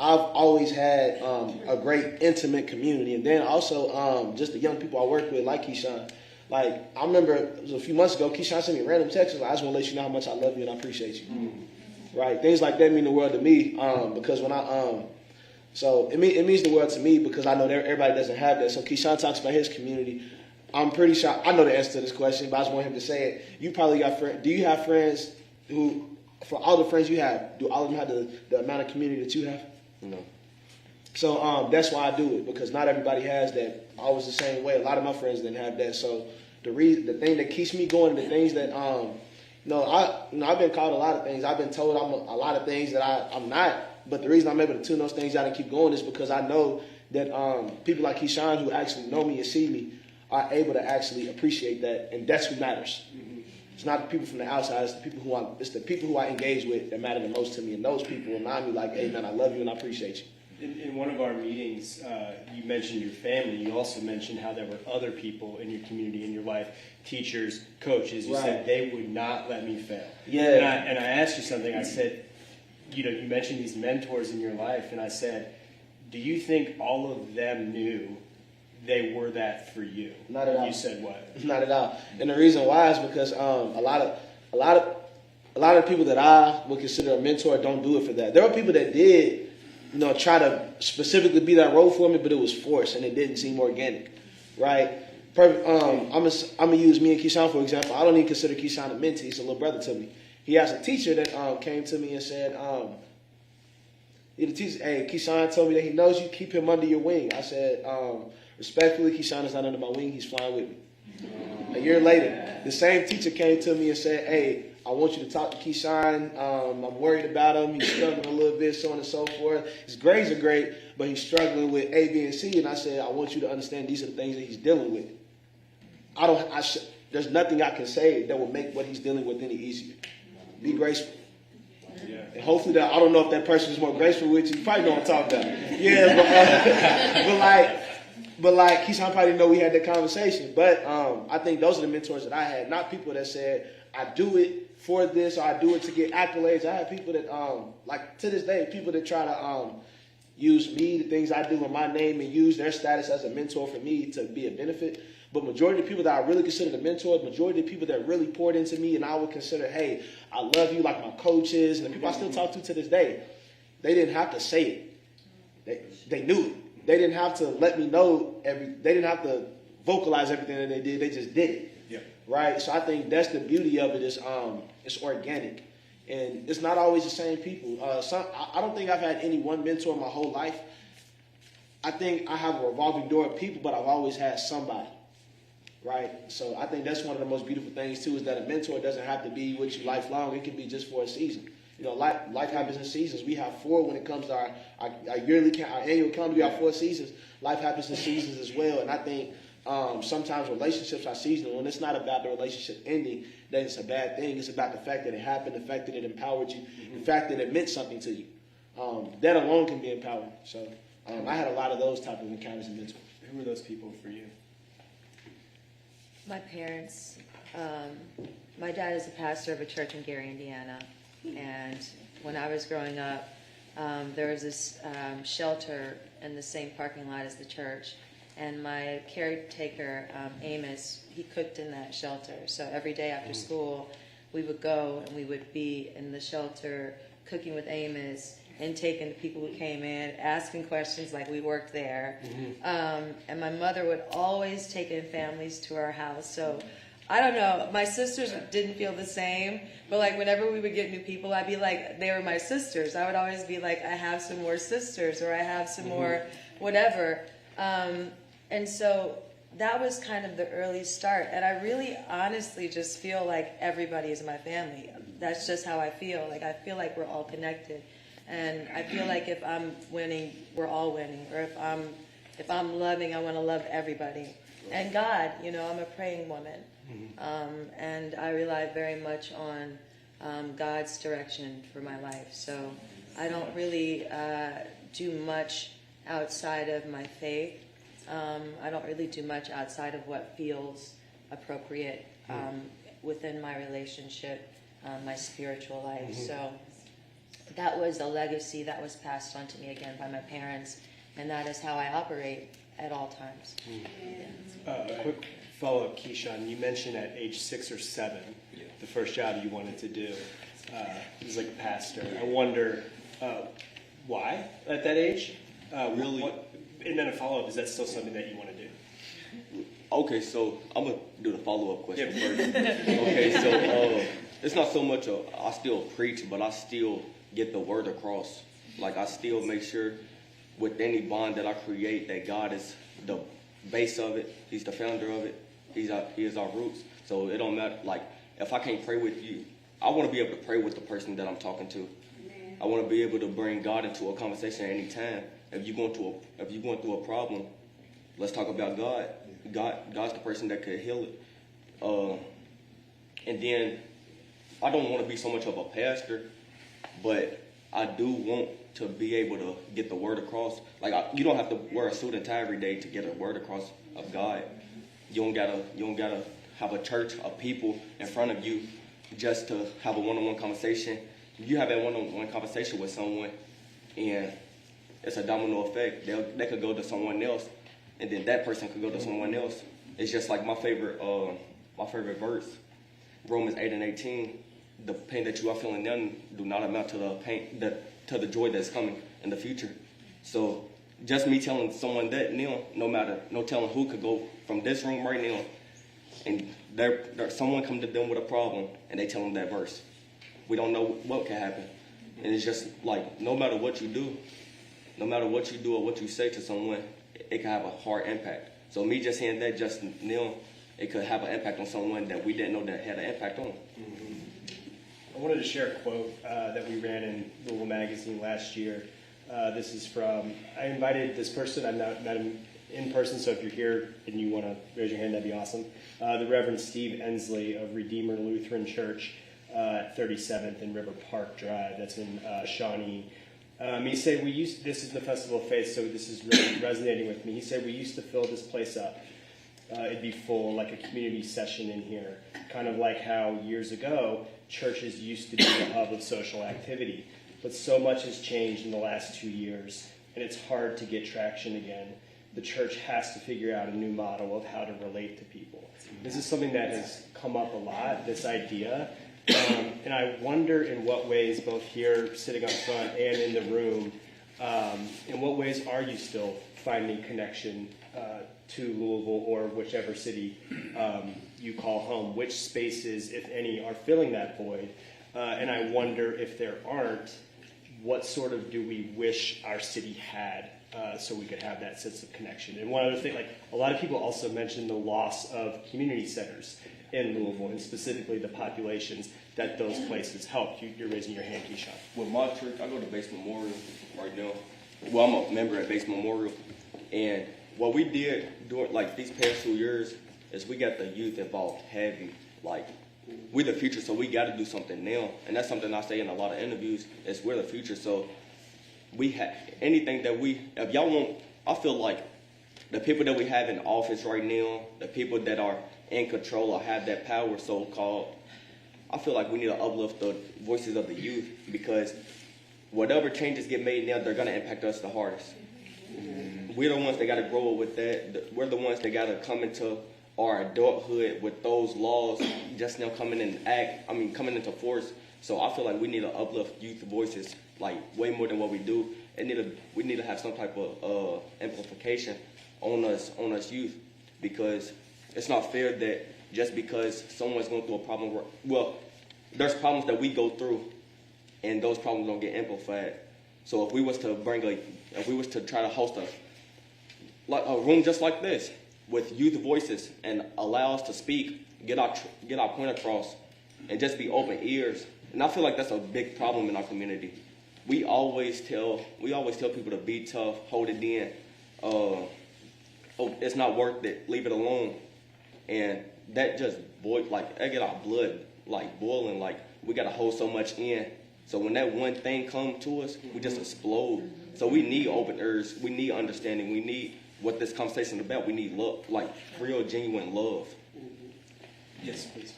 I've always had a great intimate community, and then also just the young people I work with, like Keyshawn. Like, I remember it was a few months ago, Keyshawn sent me a random text. Like, I just want to let you know how much I love you and I appreciate you. Right? Things like that mean the world to me because when so it means the world to me because I know that everybody doesn't have that. So Keyshawn talks about his community. I'm pretty sure, I know the answer to this question, but I just want him to say it. You probably got friends. Do you have friends who, for all the friends you have, do all of them have the amount of community that you have? No. So that's why I do it, because not everybody has that. I was the same way. A lot of my friends didn't have that. So the thing that keeps me going, the things that I've been called a lot of things. I've been told I'm a lot of things that I'm not. But the reason I'm able to tune those things out and keep going is because I know that people like Keyshawn, who actually know me and see me, are able to actually appreciate that, and that's who matters. It's not the people from the outside. It's the people who I engage with that matter the most to me, and those people remind me like, hey man, I love you and I appreciate you. In one of our meetings, you mentioned your family. You also mentioned how there were other people in your community, in your life, teachers, coaches. You said they would not let me fail. Yeah. And I asked you something. I said, you mentioned these mentors in your life, and I said, do you think all of them knew they were that for you? Not at all. You said what? Not at all. And the reason why is because a lot of people that I would consider a mentor don't do it for that. There were people that did, try to specifically be that role for me, but it was forced and it didn't seem organic, right? Perfect. I'm gonna use me and Keyshawn for example. I don't even consider Keyshawn a mentee. He's a little brother to me. He has a teacher that came to me and said, the teacher, hey, Keyshawn told me that he knows you, keep him under your wing. I said, respectfully, Keyshawn is not under my wing, he's flying with me. A year later, the same teacher came to me and said, hey, I want you to talk to Keyshawn. I'm worried about him. He's struggling a little bit, so on and so forth. His grades are great, but he's struggling with A, B, and C. And I said, I want you to understand these are the things that he's dealing with. There's nothing I can say that will make what he's dealing with any easier. Be graceful. Yeah. And hopefully I don't know if that person is more graceful with you. You probably know what I'm talking about. Yeah, but Keyshawn probably didn't know we had that conversation. But I think those are the mentors that I had, not people that said, I do it for this or I do it to get accolades. I have people that, to this day, people that try to use me, the things I do in my name, and use their status as a mentor for me to be a benefit. But majority of the people that I really consider the mentors, majority of the people that really poured into me and I would consider, hey, I love you, like my coaches and the people I still talk to this day, they didn't have to say it. They knew it. They didn't have to let me know they didn't have to vocalize everything that they did. They just did it. Yeah. Right? So I think that's the beauty of it is it's organic. And it's not always the same people. I don't think I've had any one mentor my whole life. I think I have a revolving door of people, but I've always had somebody. Right? So I think that's one of the most beautiful things, too, is that a mentor doesn't have to be with you lifelong. It can be just for a season. Life happens in seasons. We have 4 when it comes to our annual calendar. We have 4 seasons. Life happens in seasons as well. And I think sometimes relationships are seasonal, and it's not about the relationship ending that it's a bad thing. It's about the fact that it happened, the fact that it empowered you, the fact that it meant something to you. That alone can be empowering. So I had a lot of those type of encounters and mentors. Who were those people for you? My parents. My dad is a pastor of a church in Gary, Indiana. And when I was growing up, there was this shelter in the same parking lot as the church. And my caretaker, Amos, he cooked in that shelter. So every day after school, we would go and we would be in the shelter cooking with Amos and taking the people who came in, asking questions like we worked there. And my mother would always take in families to our house. So I don't know, my sisters didn't feel the same, but like whenever we would get new people, I'd be like, they were my sisters. I would always be like, I have some more sisters, or I have some more whatever. And so that was kind of the early start. And I really honestly just feel like everybody is my family. That's just how I feel. Like I feel like we're all connected. And I feel like if I'm winning, we're all winning. Or if I'm loving, I want to love everybody. And God, I'm a praying woman. And I rely very much on God's direction for my life. So I don't really do much outside of my faith. I don't really do much outside of what feels appropriate within my relationship, my spiritual life. So that was a legacy that was passed on to me again by my parents, and that is how I operate at all times. Quick follow-up, Keyshawn. You mentioned at age 6 or 7, the first job you wanted to do was like a pastor. I wonder why at that age? Really? And then a follow-up, is that still something that you want to do? Okay, so I'm going to do the follow-up question first. Okay, so it's not so much I still preach, but I still get the word across. Like I still make sure with any bond that I create that God is the base of it. He's the founder of it. He is our roots. So it don't matter. Like if I can't pray with you, I want to be able to pray with the person that I'm talking to. I want to be able to bring God into a conversation at any time. If you're going through a problem, let's talk about God. God's the person that could heal it. And then I don't want to be so much of a pastor, but I do want to be able to get the word across. Like you don't have to wear a suit and tie every day to get a word across of God. You don't gotta have a church of people in front of you just to have a one-on-one conversation. you have that one-on-one conversation with someone, and it's a domino effect. They could go to someone else, and then that person could go to someone else. It's just like my favorite verse, Romans 8:18. The pain that you are feeling now do not amount to the pain to the joy that's coming in the future. So just me telling someone that now, no telling who could go from this room right now, and someone come to them with a problem, and they tell them that verse. We don't know what can happen, and it's just like no matter what you do or what you say to someone, it can have a hard impact. So me just saying that just now, it could have an impact on someone that we didn't know that had an impact on. I wanted to share a quote that we ran in Louisville Magazine last year. This is from, I invited this person, I've not met him in person, so if you're here and you want to raise your hand, that'd be awesome. The Reverend Steve Ensley of Redeemer Lutheran Church at 37th and River Park Drive, that's in Shawnee. He said, this is the Festival of Faith, so this is really resonating with me. He said, we used to fill this place up. It'd be full, like a community session in here. Kind of like how years ago, churches used to be the hub of social activity. But so much has changed in the last 2 years, and it's hard to get traction again. The church has to figure out a new model of how to relate to people. This is something that has come up a lot, this idea. And I wonder in what ways, both here sitting up front and in the room, in what ways are you still finding connection to Louisville or whichever city you call home? Which spaces, if any, are filling that void? And I wonder if there aren't, what sort of do we wish our city had so we could have that sense of connection? And one other thing, like a lot of people also mentioned the loss of community centers in Louisville, and specifically the populations that those places helped. You're raising your hand, Keyshawn. With my church, I go to Base Memorial right now. Well, I'm a member at Base Memorial, and what we did during like these past 2 years is we got the youth involved heavy. Like we're the future, so we got to do something now, and that's something I say in a lot of interviews. Is we're the future, so we have anything that if y'all want. I feel like the people that we have in office right now, the people that are in control or have that power, so-called, I feel like we need to uplift the voices of the youth, because whatever changes get made now, they're going to impact us the hardest. We're the ones that got to grow up with that. We're the ones that got to come into our adulthood with those laws just now coming into force. So I feel like we need to uplift youth voices like way more than what we do. We need to have some type of amplification on us youth, because it's not fair that just because someone's going through a problem, there's problems that we go through, and those problems don't get amplified. So if we was to try to host a room just like this with youth voices and allow us to speak, get our point across, and just be open ears, and I feel like that's a big problem in our community. We always tell people to be tough, hold it in. It's not worth it, leave it alone. And that just I get our blood like boiling, like we gotta hold so much in. So when that one thing comes to us, we just explode. So we need open ears, we need understanding, we need what this conversation is about. We need love, like real, genuine love. Yes, please.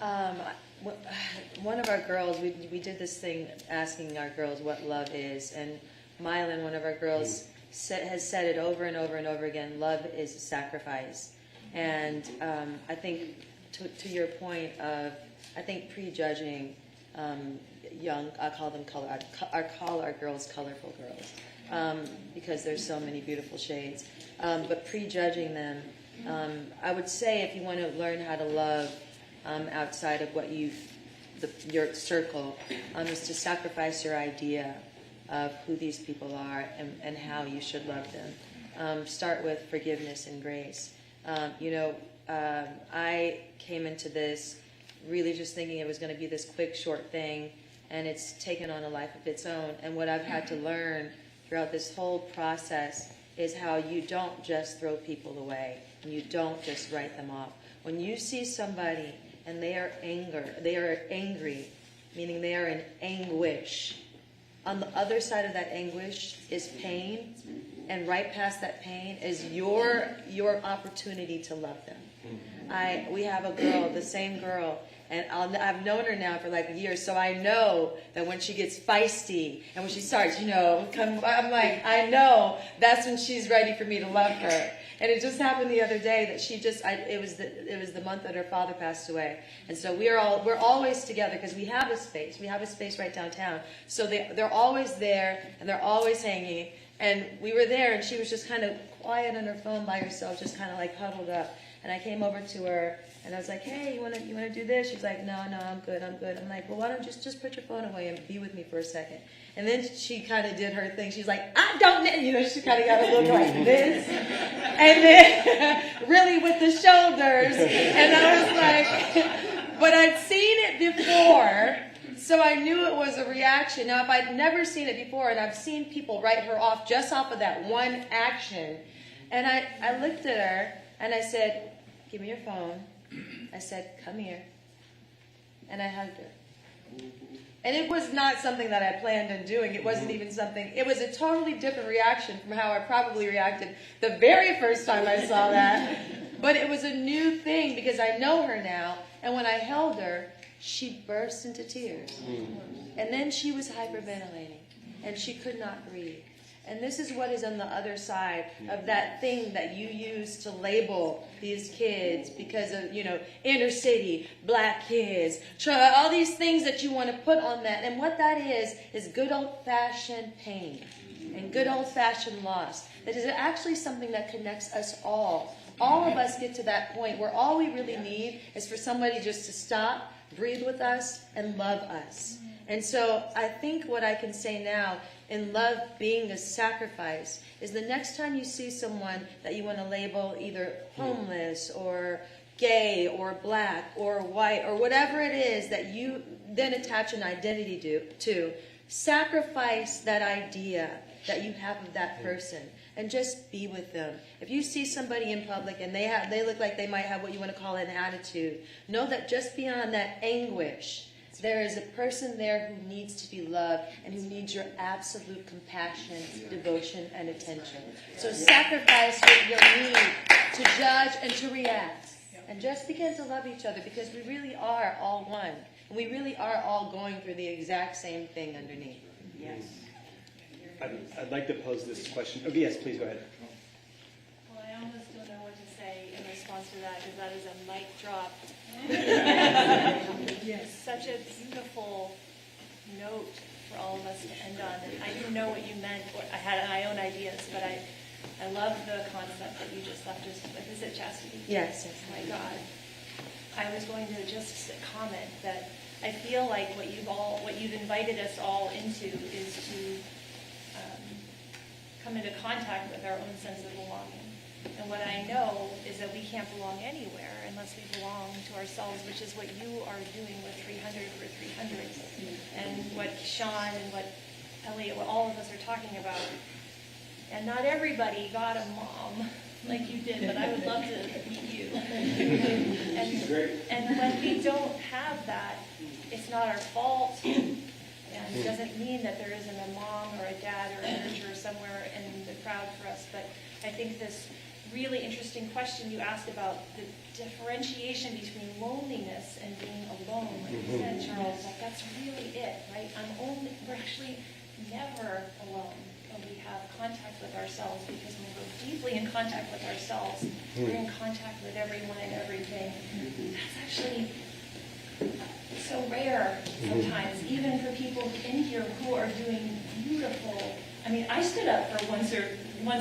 One of our girls, we did this thing asking our girls what love is, and Mylan, one of our girls, has said it over and over and over again. Love is a sacrifice. And I think to your point of, I think prejudging young, I call our girls colorful girls, because there's so many beautiful shades. But prejudging them, I would say if you want to learn how to love outside of what your circle, is to sacrifice your idea of who these people are and how you should love them. Start with forgiveness and grace. I came into this really just thinking it was going to be this quick, short thing, and it's taken on a life of its own. And what I've had to learn throughout this whole process is how you don't just throw people away, and you don't just write them off. When you see somebody and they are angry, meaning they are in anguish, on the other side of that anguish is pain, and right past that pain is your opportunity to love them. We have a girl, the same girl, And I've known her now for like years, so I know that when she gets feisty and when she starts, I'm like, I know that's when she's ready for me to love her. And it just happened the other day that it was the month that her father passed away, and so we're always together because we have a space. We have a space right downtown, so they're always there and they're always hanging. And we were there, and she was just kind of quiet on her phone by herself, just kind of like huddled up. And I came over to her, and I was like, "Hey, you wanna do this?" She's like, "No, I'm good. I'm like, "Well, why don't you just put your phone away and be with me for a second?" And then she kind of did her thing. She's like, "I don't," she kind of got a look like this, and then really with the shoulders. And I was like, but I'd seen it before. So I knew it was a reaction. Now, if I'd never seen it before, and I've seen people write her off just off of that one action, and I looked at her, and I said, "Give me your phone." I said, "Come here." And I hugged her. And it was not something that I planned on doing. It wasn't even something, it was a totally different reaction from how I probably reacted the very first time I saw that. But it was a new thing because I know her now, and when I held her, she burst into tears. And then she was hyperventilating, and she could not breathe. And this is what is on the other side of that thing that you use to label these kids because of, inner city, black kids, all these things that you want to put on that. And what that is good old-fashioned pain and good old-fashioned loss. That is actually something that connects us all. All of us get to that point where all we really need is for somebody just to stop, breathe with us, and love us. And so I think what I can say now, in love being a sacrifice, is the next time you see someone that you want to label either homeless or gay or black or white or whatever it is that you then attach an identity to, sacrifice that idea that you have of that person and just be with them. If you see somebody in public and they look like they might have what you want to call an attitude, know that just beyond that anguish, there is a person there who needs to be loved and who needs your absolute compassion, devotion, and attention. So sacrifice what you'll need to judge and to react. And just begin to love each other because we really are all one. And we really are all going through the exact same thing underneath. Yes. I'd like to pose this question. Oh, yes, please go ahead. Well, I almost don't know what to say in response to that because that is a mic drop. Yes. Such a beautiful note for all of us to end on. And I didn't know what you meant, or I had my own ideas, but I love the concept that you just left us with. Is it chastity? Yes. Oh my God. I was going to just comment that I feel like what you've invited us all into is to come into contact with our own sense of belonging. And what I know is that we can't belong anywhere unless we belong to ourselves, which is what you are doing with 300 for 300, and what Sean and what Elliot, what all of us are talking about. And not everybody got a mom like you did, but I would love to meet you. And when we don't have that, it's not our fault. And it doesn't mean that there isn't a mom or a dad or a nurturer somewhere in the crowd for us. But I think this really interesting question you asked about the differentiation between loneliness and being alone, like you said, Charles, like that's really it, right? We're actually never alone when we have contact with ourselves, because when we're deeply in contact with ourselves, we're in contact with everyone and everything. That's actually so rare sometimes, even for people in here who are doing beautiful. I mean, I stood up for once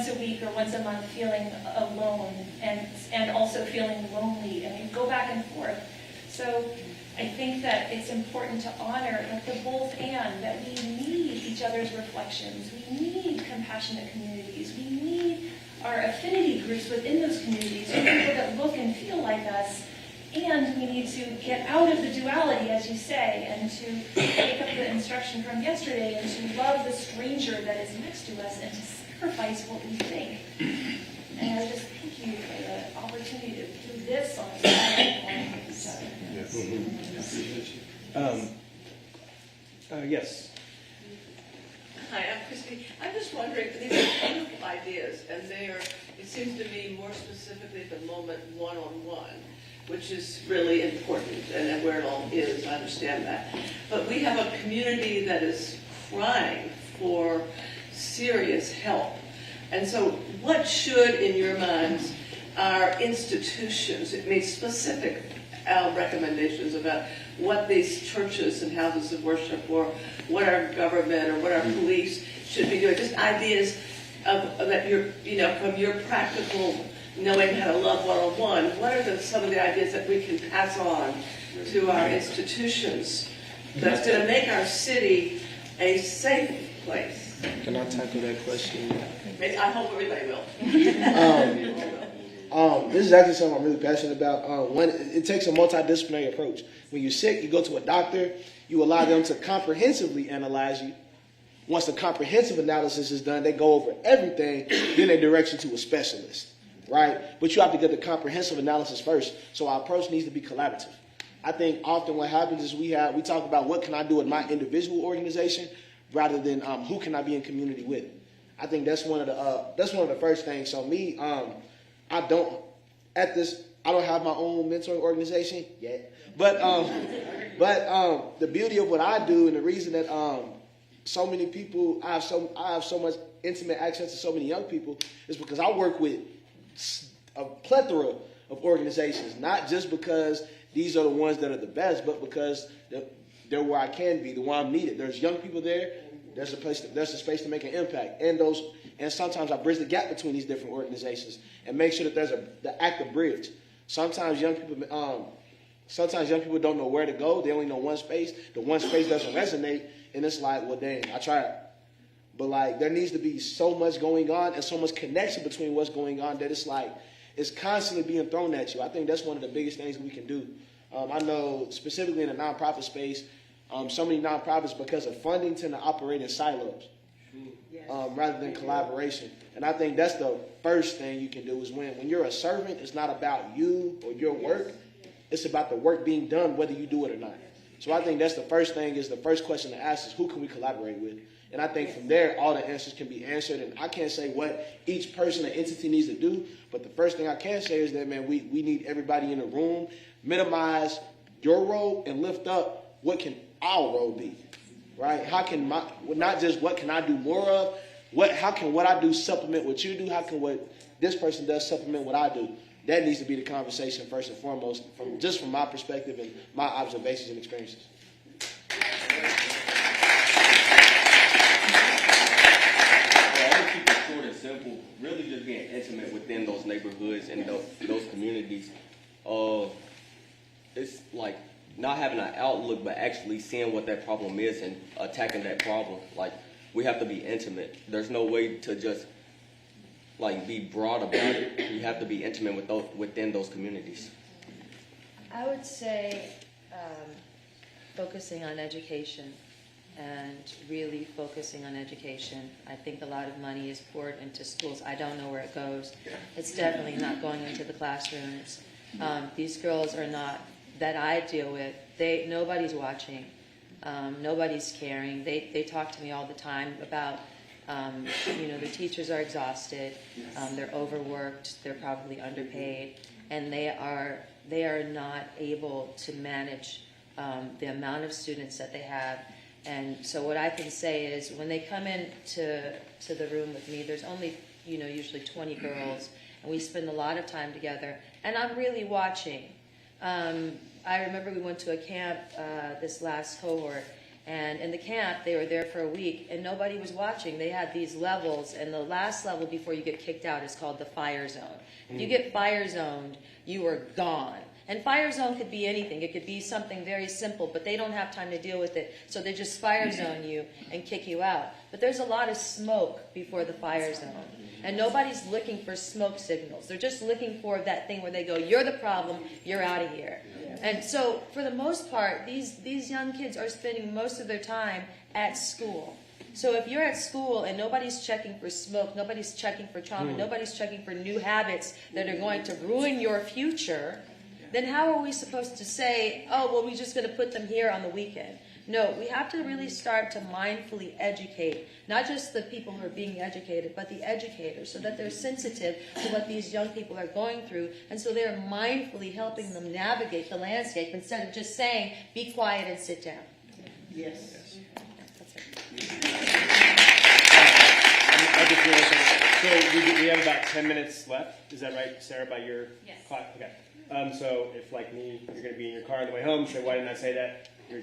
a week or once a month feeling alone and also feeling lonely. I mean, go back and forth. So I think that it's important to honor like the both and, that we need each other's reflections. We need compassionate communities. We need our affinity groups within those communities, people that look and feel like us. And we need to get out of the duality, as you say, and to take up the instruction from yesterday and to love the stranger that is next to us and to sacrifice what we think. And I just thank you for the opportunity to do this on a Saturday morning. Yes. Hi, I'm Christy. I'm just wondering, these are beautiful ideas, and they are, it seems to me, more specifically at the moment, one-on-one. which is really important, and where it all is, I understand that. But we have a community that is crying for serious help. And so what should, in your minds, our institutions, it made specific recommendations about what these churches and houses of worship, or what our government or what our police should be doing, just ideas of that you're, from your practical knowing how to love one-on-one, what are some of the ideas that we can pass on to our institutions that's going to make our city a safe place? Can I tackle that question? I hope everybody will. This is actually something I'm really passionate about. One, it takes a multidisciplinary approach. When you're sick, you go to a doctor, you allow them to comprehensively analyze you. Once the comprehensive analysis is done, they go over everything, then they direct you to a specialist, right? But you have to get the comprehensive analysis first, so our approach needs to be collaborative. I think often what happens is we talk about what can I do in my individual organization rather than who can I be in community with. I think that's one of the first things. So me, I don't have my own mentoring organization yet, but the beauty of what I do and the reason that so many people, I have so much intimate access to so many young people is because I work with a plethora of organizations, not just because these are the ones that are the best, but because they're where I can be, the one I'm needed. There's young people there. There's a space to make an impact, and sometimes I bridge the gap between these different organizations and make sure that there's the active bridge. Sometimes young people don't know where to go. They only know one space. The one space doesn't resonate, and it's like, well, dang, I tried. But like, there needs to be so much going on and so much connection between what's going on that it's like it's constantly being thrown at you. I think that's one of the biggest things we can do. I know specifically in the nonprofit space, so many nonprofits, because of funding, tend to operate in silos rather than collaboration. And I think that's the first thing you can do is when you're a servant, it's not about you or your work. It's about the work being done, whether you do it or not. So I think that's the first thing, is the first question to ask is who can we collaborate with? And I think from there, all the answers can be answered. And I can't say what each person or entity needs to do, but the first thing I can say is that, man, we need everybody in the room, minimize your role and lift up what can our role be, right? How can not just what can I do more of, how can what I do supplement what you do? How can what this person does supplement what I do? That needs to be the conversation first and foremost, from my perspective and my observations and experiences. I keep it short and simple. Really, just being intimate within those neighborhoods and those communities. It's like not having an outlook, but actually seeing what that problem is and attacking that problem. Like, we have to be intimate. There's no way to just like be broad about it. You have to be intimate within those communities. I would say focusing on education, and really focusing on education. I think a lot of money is poured into schools. I don't know where it goes. It's definitely not going into the classrooms. These girls are not, that I deal with, nobody's watching. Nobody's caring. They talk to me all the time about, the teachers are exhausted, they're overworked, they're probably underpaid, and they are not able to manage the amount of students that they have. And so what I can say is when they come in to the room with me, there's only, usually 20 girls, and we spend a lot of time together, and I'm really watching. I remember we went to a camp this last cohort, and in the camp, they were there for a week, and nobody was watching. They had these levels, and the last level before you get kicked out is called the fire zone. If you get fire zoned, you are gone. And fire zone could be anything. It could be something very simple, but they don't have time to deal with it, so they just fire zone you and kick you out. But there's a lot of smoke before the fire zone, and nobody's looking for smoke signals. They're just looking for that thing where they go, you're the problem, you're out of here. And so, for the most part, these young kids are spending most of their time at school. So if you're at school and nobody's checking for smoke, nobody's checking for trauma, nobody's checking for new habits that are going to ruin your future, then how are we supposed to say, oh, well, we're just going to put them here on the weekend? No, we have to really start to mindfully educate, not just the people who are being educated, but the educators, so that they're sensitive to what these young people are going through, and so they're mindfully helping them navigate the landscape instead of just saying, be quiet and sit down. Yes. I just realized, so we have about 10 minutes left. Is that right, Sarah, by your clock? Okay. So if, like me, you're going to be in your car on the way home, say, why didn't I say that? You're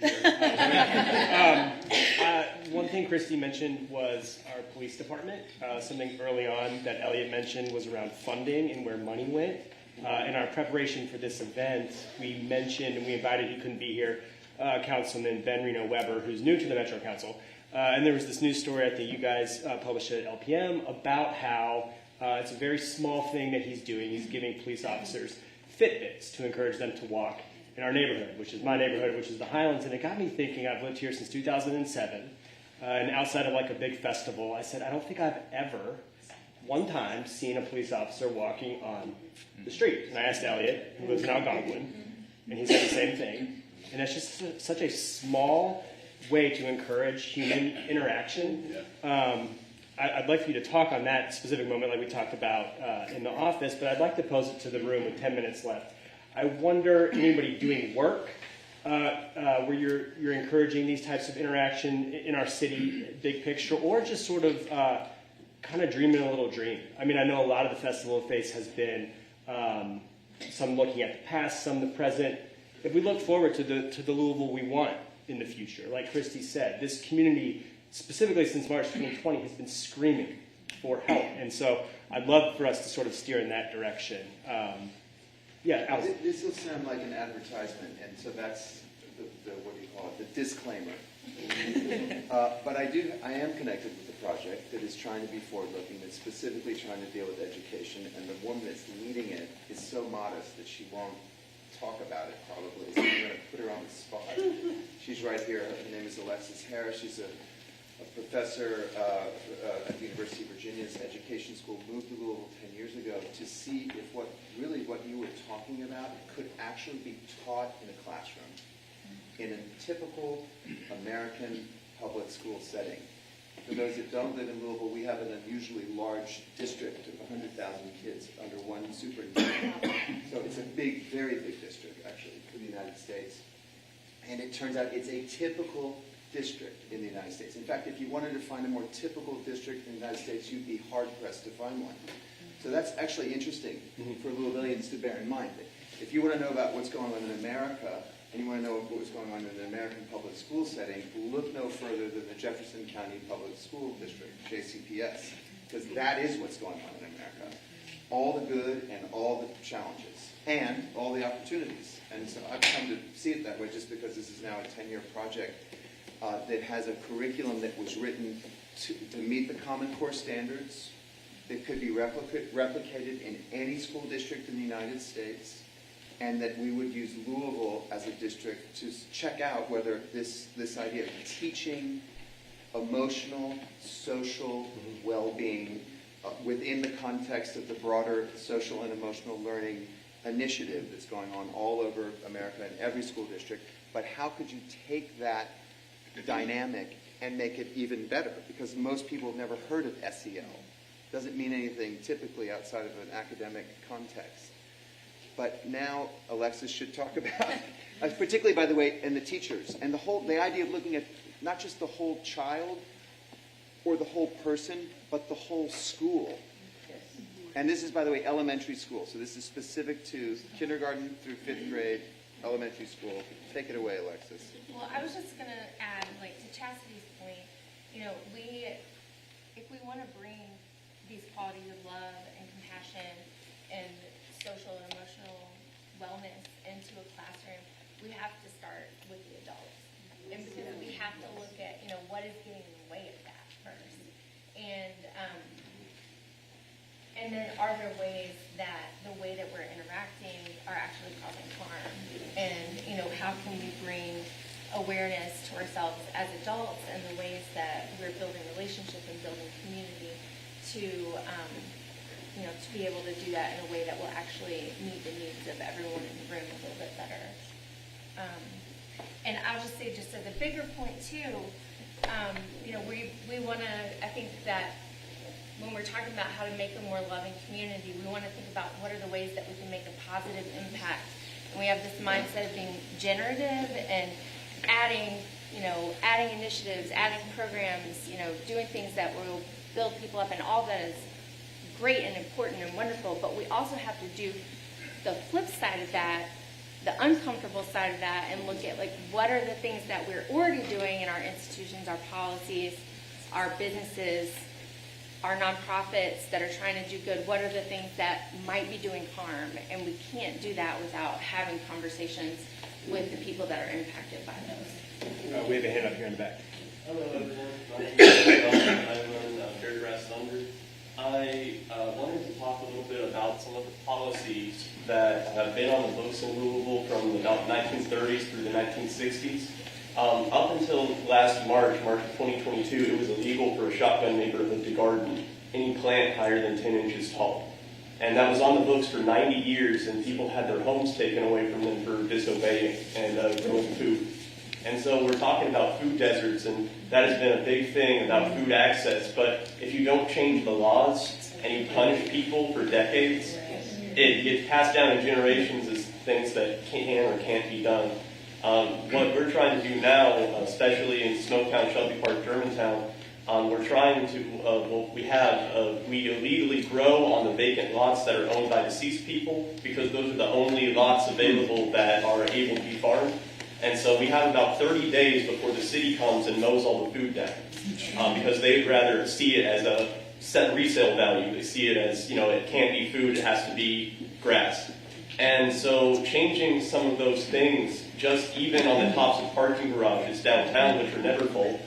one thing Christy mentioned was our police department. Something early on that Elliot mentioned was around funding and where money went. In our preparation for this event, we mentioned, and we invited, he couldn't be here, Councilman Ben Reno Weber, who's new to the Metro Council. And there was this news story I think you guys published at LPM about how it's a very small thing that he's doing. He's giving police officers Fitbits to encourage them to walk in our neighborhood, which is my neighborhood, which is the Highlands. And it got me thinking, I've lived here since 2007, and outside of like a big festival, I said, I don't think I've ever, one time, seen a police officer walking on the street. And I asked Elliot, who lives in Algonquin, and he said the same thing. And it's just such a small way to encourage human interaction. I'd like for you to talk on that specific moment like we talked about in the office, but I'd like to pose it to the room with 10 minutes left. I wonder, anybody doing work where you're encouraging these types of interaction in our city, big picture, or just sort of kind of dreaming a little dream? I mean, I know a lot of the Festival of Faith has been some looking at the past, some the present. If we look forward to the Louisville we want in the future, like Christy said, this community, specifically since March 2020, has been screaming for help. And so I'd love for us to sort of steer in that direction. Allison. This will sound like an advertisement, and so that's the what do you call it, the disclaimer. But I am connected with the project that is trying to be forward-looking, that's specifically trying to deal with education, and the woman that's leading it is so modest that she won't talk about it probably, so I'm going to put her on the spot. She's right here. Her name is Alexis Harris. She's a professor at the University of Virginia's education school, moved to Louisville 10 years ago to see if what you were talking about could actually be taught in a classroom in a typical American public school setting. For those that don't live in Louisville, we have an unusually large district of 100,000 kids under one superintendent. So it's a big, very big district, actually, for the United States. And it turns out it's a typical district in the United States. In fact, if you wanted to find a more typical district in the United States, you'd be hard-pressed to find one. So that's actually interesting for Louisvillians to bear in mind. If you want to know about what's going on in America, and you want to know what's going on in the American public school setting, look no further than the Jefferson County Public School District, JCPS, because that is what's going on in America. All the good and all the challenges, and all the opportunities. And so I've come to see it that way just because this is now a 10-year project that has a curriculum that was written to meet the Common Core standards, that could be replicated in any school district in the United States, and that we would use Louisville as a district to check out whether this idea of teaching emotional, social well-being within the context of the broader social and emotional learning initiative that's going on all over America in every school district, but how could you take that dynamic and make it even better? Because most people have never heard of SEL. Doesn't mean anything typically outside of an academic context. But now Alexis should talk about, particularly, by the way, and the teachers, and the idea of looking at not just the whole child or the whole person, but the whole school. And this is, by the way, elementary school. So this is specific to kindergarten through 5th grade, elementary school. Take it away, Alexis. Well, I was just going to add, to Chastity's point, if we want to bring these qualities of love and compassion and social and emotional wellness into a classroom, we have to start with the adults. And because we have to look at, what is getting in the way of that first. And then are there ways that the way that we're interacting are actually causing harm? And, how can we bring awareness to ourselves as adults and the ways that we're building relationships and building community to be able to do that in a way that will actually meet the needs of everyone in the room a little bit better. And I'll just say, just as a bigger point too, you know, we want to, I think that when we're talking about how to make a more loving community, we want to think about what are the ways that we can make a positive impact. And we have this mindset of being generative and adding initiatives, adding programs, you know, doing things that will build people up, and all that is great and important and wonderful. But we also have to do the flip side of that, the uncomfortable side of that, and look at like what are the things that we're already doing in our institutions, our policies, our businesses, our nonprofits that are trying to do good. What are the things that might be doing harm? And we can't do that without having conversations with the people that are impacted by those. We have a hand up here in the back. Hello, everyone. My name is I run Fairgrass Thunder. I wanted to talk a little bit about some of the policies that have been on the books in Louisville from the 1930s through the 1960s. Up until last March of 2022, it was illegal for a shotgun neighborhood to garden any plant higher than 10 inches tall. And that was on the books for 90 years, and people had their homes taken away from them for disobeying and growing food. And so we're talking about food deserts, and that has been a big thing about food access. But if you don't change the laws and you punish people for decades, it gets passed down in generations as things that can or can't be done. What we're trying to do now, especially in Smoketown, Shelby Park, Germantown, we're trying to, we illegally grow on the vacant lots that are owned by deceased people, because those are the only lots available that are able to be farmed. And so we have about 30 days before the city comes and mows all the food down, because they'd rather see it as a set resale value. They see it as, you know, it can't be food, it has to be grass. And so changing some of those things, just even on the tops of parking garages downtown, which are never full,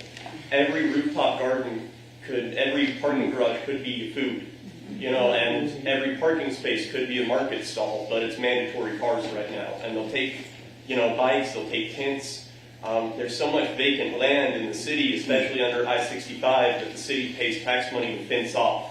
every rooftop garden every parking garage could be food, you know, and every parking space could be a market stall, but it's mandatory cars right now. And they'll take, you know, bikes, they'll take tents. There's so much vacant land in the city, especially under I-65, that the city pays tax money to fence off.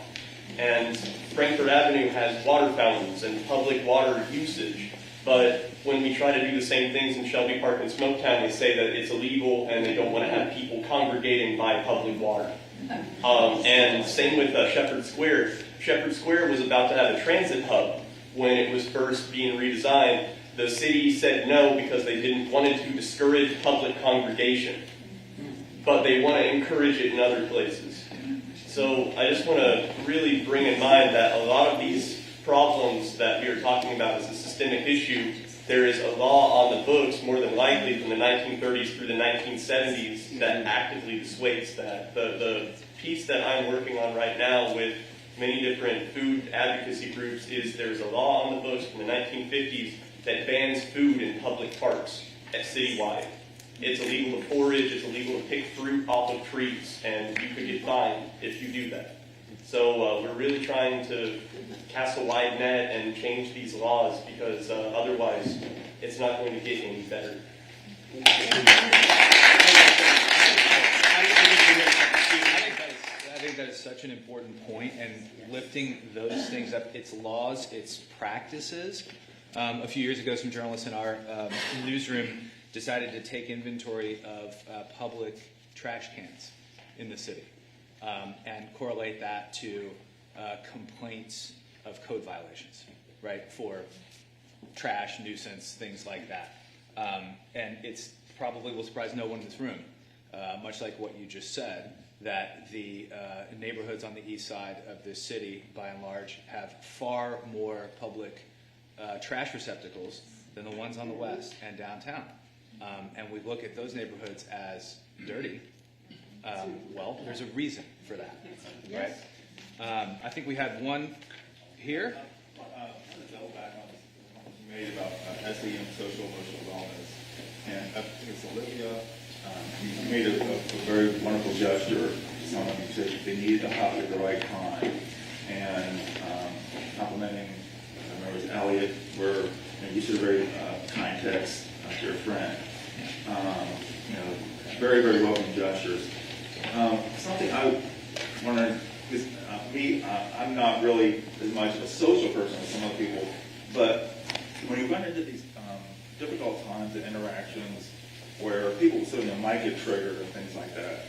And Frankfurt Avenue has water fountains and public water usage, but when we try to do the same things in Shelby Park and Smoketown, they say that it's illegal and they don't want to have people congregating by public water. And same with Shepherd Square. Shepherd Square was about to have a transit hub when it was first being redesigned. The city said no because they wanted to discourage public congregation, but they want to encourage it in other places. So I just want to really bring in mind that a lot of these problems that we are talking about as a systemic issue, there is a law on the books, more than likely from the 1930s through the 1970s, that actively dissuades that. The piece that I'm working on right now with many different food advocacy groups is there's a law on the books from the 1950s that bans food in public parks citywide. It's illegal to forage, it's illegal to pick fruit off of trees, and you could get fined if you do that. So we're really trying to cast a wide net and change these laws, because otherwise it's not going to get any better. I think that is such an important point, and lifting those things up, its laws, its practices. A few years ago, some journalists in our newsroom decided to take inventory of public trash cans in the city and correlate that to complaints of code violations, right, for trash, nuisance, things like that. And it's probably will surprise no one in this room, much like what you just said, that the neighborhoods on the east side of this city, by and large, have far more public trash receptacles than the ones on the west and downtown. And we look at those neighborhoods as dirty. Well, there's a reason for that, right? I think we had one here. Made about SEM, social emotional wellness, and I think it's Olivia. You made a very wonderful gesture. Someone who said they needed to hop at the right time, and complimenting. I remember it was Elliot, where you said a very kind text to your friend. Very, very welcome gestures. Something I wondering is I'm not really as much a social person as some other people, but when you run into these difficult times and interactions, where people, so might get triggered and things like that.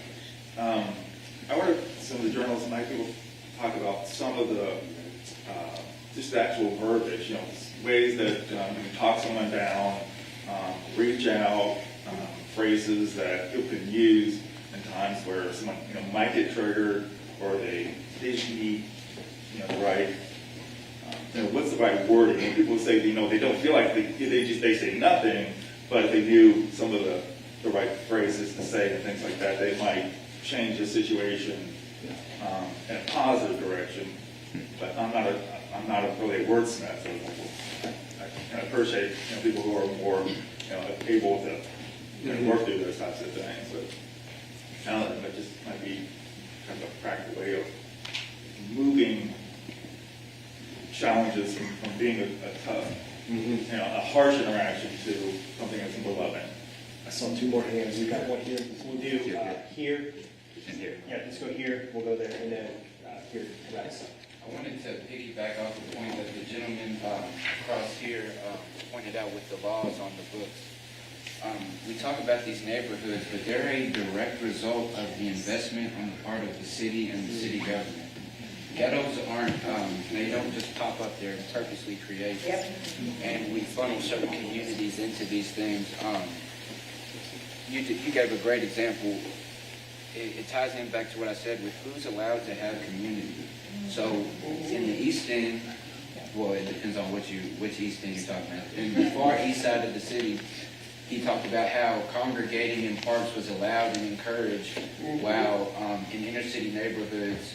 I wonder if some of the journalists might be able to talk about some of the, just the actual verbiage, ways that you can talk someone down, reach out, phrases that people can use in times where someone might get triggered or they didn't need the right, what's the right wording? When people say they don't feel like they say nothing, but if they knew some of the right phrases to say and things like that, they might change the situation in a positive direction. But I'm not really a wordsmith, so I appreciate people who are more able to work through those types of things. But I don't know, that just might be kind of a practical way of moving challenges from being a tough, a harsh interaction to something that's more loving. I saw two more hands. We got one here. We'll do here and here. Yeah, let's go here. We'll go there, and then here. Right. I wanted to piggyback off the point that the gentleman across here pointed out with the laws on the books. We talk about these neighborhoods, but they're a direct result of the investment on the part of the city and the city government. Ghettos aren't, they don't just pop up there purposely created. Yep. And we funnel certain communities into these things. You gave a great example. It ties in back to what I said with who's allowed to have community. So in the East End, well, it depends on which East End you're talking about. In the far east side of the city, he talked about how congregating in parks was allowed and encouraged, while in inner city neighborhoods,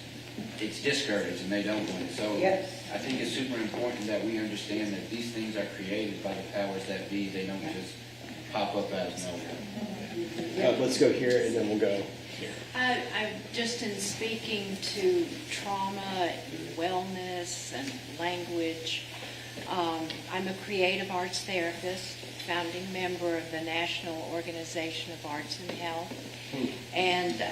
it's discouraged and they don't want it. So I think it's super important that we understand that these things are created by the powers that be. They don't just pop up out of nowhere. Let's go here, and then we'll go here. I just in speaking to trauma and wellness and language, I'm a creative arts therapist, founding member of the National Organization of Arts and Health, and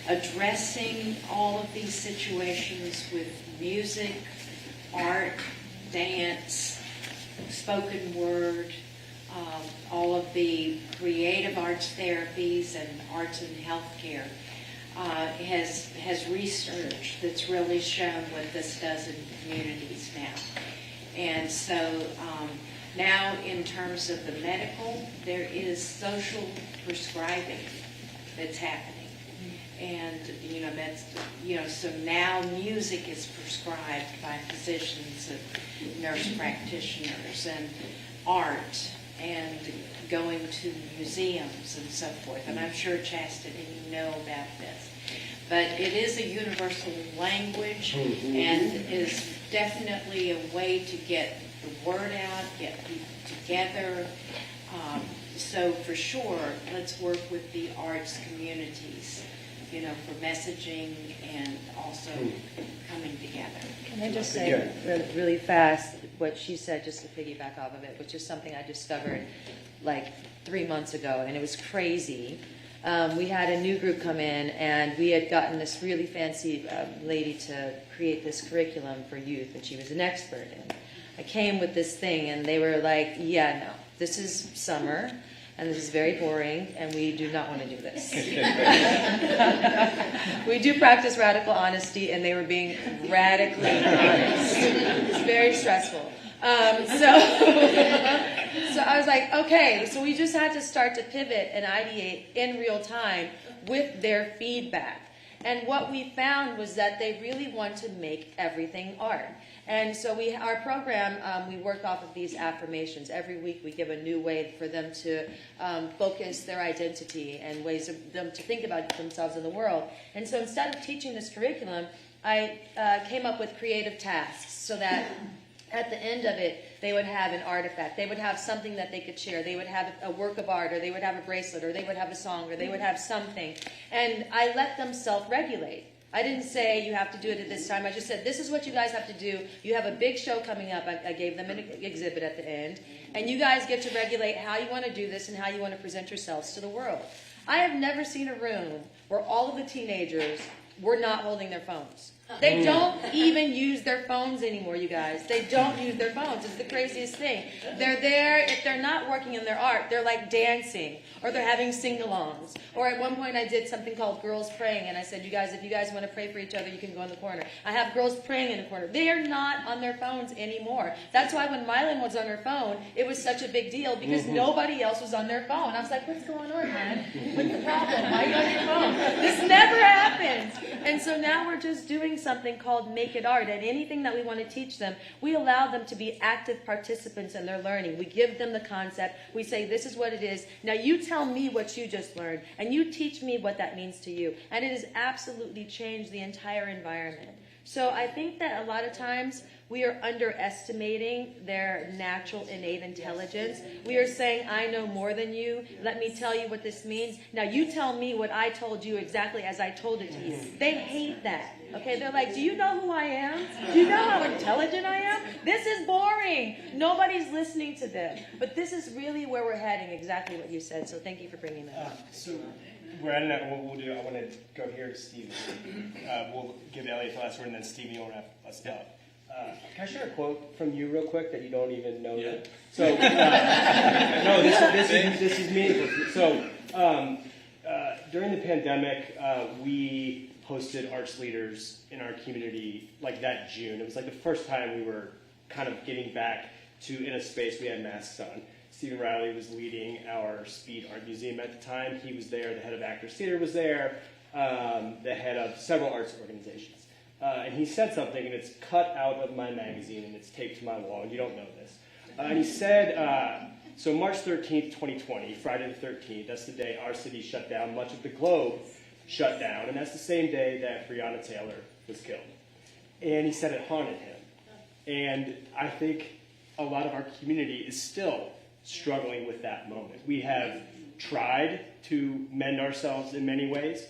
addressing all of these situations with music, art, dance, spoken word, all of the creative arts therapies and arts and healthcare has research that's really shown what this does in communities now. And so now in terms of the medical, there is social prescribing that's happening. And, so now music is prescribed by physicians and nurse practitioners, and art, and going to museums and so forth. And I'm sure, Chastity, you know about this. But it is a universal language and is definitely a way to get the word out, get people together. So for sure, let's work with the arts communities, for messaging and also coming together. Can I just say really fast what she said, just to piggyback off of it, which is something I discovered like 3 months ago, and it was crazy. We had a new group come in, and we had gotten this really fancy lady to create this curriculum for youth, and she was an expert. And I came with this thing, and they were like, yeah, no, this is summer, and this is very boring, and we do not want to do this. We do practice radical honesty, and they were being radically honest. It's very stressful. So I was like, okay, so we just had to start to pivot and ideate in real time with their feedback. And what we found was that they really want to make everything art. And so our program, we work off of these affirmations. Every week we give a new way for them to focus their identity and ways of them to think about themselves in the world. And so instead of teaching this curriculum, I came up with creative tasks so that at the end of it, they would have an artifact. They would have something that they could share. They would have a work of art, or they would have a bracelet, or they would have a song, or they would have something. And I let them self-regulate. I didn't say you have to do it at this time. I just said, this is what you guys have to do. You have a big show coming up. I gave them an exhibit at the end. And you guys get to regulate how you want to do this and how you want to present yourselves to the world. I have never seen a room where all of the teenagers were not holding their phones. They don't even use their phones anymore, you guys. They don't use their phones. It's the craziest thing. They're there, if they're not working in their art, they're like dancing, or they're having sing-alongs. Or at one point I did something called Girls Praying, and I said, you guys, if you guys want to pray for each other, you can go in the corner. I have girls praying in the corner. They are not on their phones anymore. That's why when Mylan was on her phone, it was such a big deal, because nobody else was on their phone. I was like, what's going on, man? What's the problem? Why are you on your phone? This never happens. And so now we're just doing something called Make It Art, and anything that we want to teach them, we allow them to be active participants in their learning. We give them the concept. We say, this is what it is. Now you tell me what you just learned, and you teach me what that means to you. And it has absolutely changed the entire environment. So I think that a lot of times we are underestimating their natural innate intelligence. We are saying, I know more than you. Let me tell you what this means. Now you tell me what I told you exactly as I told it to you. They hate that. Okay, they're like, do you know who I am? Do you know how intelligent I am? This is boring. Nobody's listening to them. But this is really where we're heading, exactly what you said. So thank you for bringing that up. So we're at that. What we'll do, I want to go here to Stephen. We'll give Elliot the last word, and then Stephen, you'll wrap us up. Can I share a quote from you real quick that you don't even know? Yeah. So, no, this is meaningful. So, during the pandemic, we hosted arts leaders in our community like that June. It was like the first time we were kind of getting back to in a space we had masks on. Stephen Riley was leading our Speed Art Museum at the time. He was there. The head of Actors Theater was there. The head of several arts organizations. And he said something, and it's cut out of my magazine, and it's taped to my wall, and you don't know this. And he said, so March 13th, 2020, Friday the 13th, that's the day our city shut down. Much of the globe shut down, and that's the same day that Breonna Taylor was killed. And he said it haunted him. And I think a lot of our community is still struggling with that moment. We have tried to mend ourselves in many ways.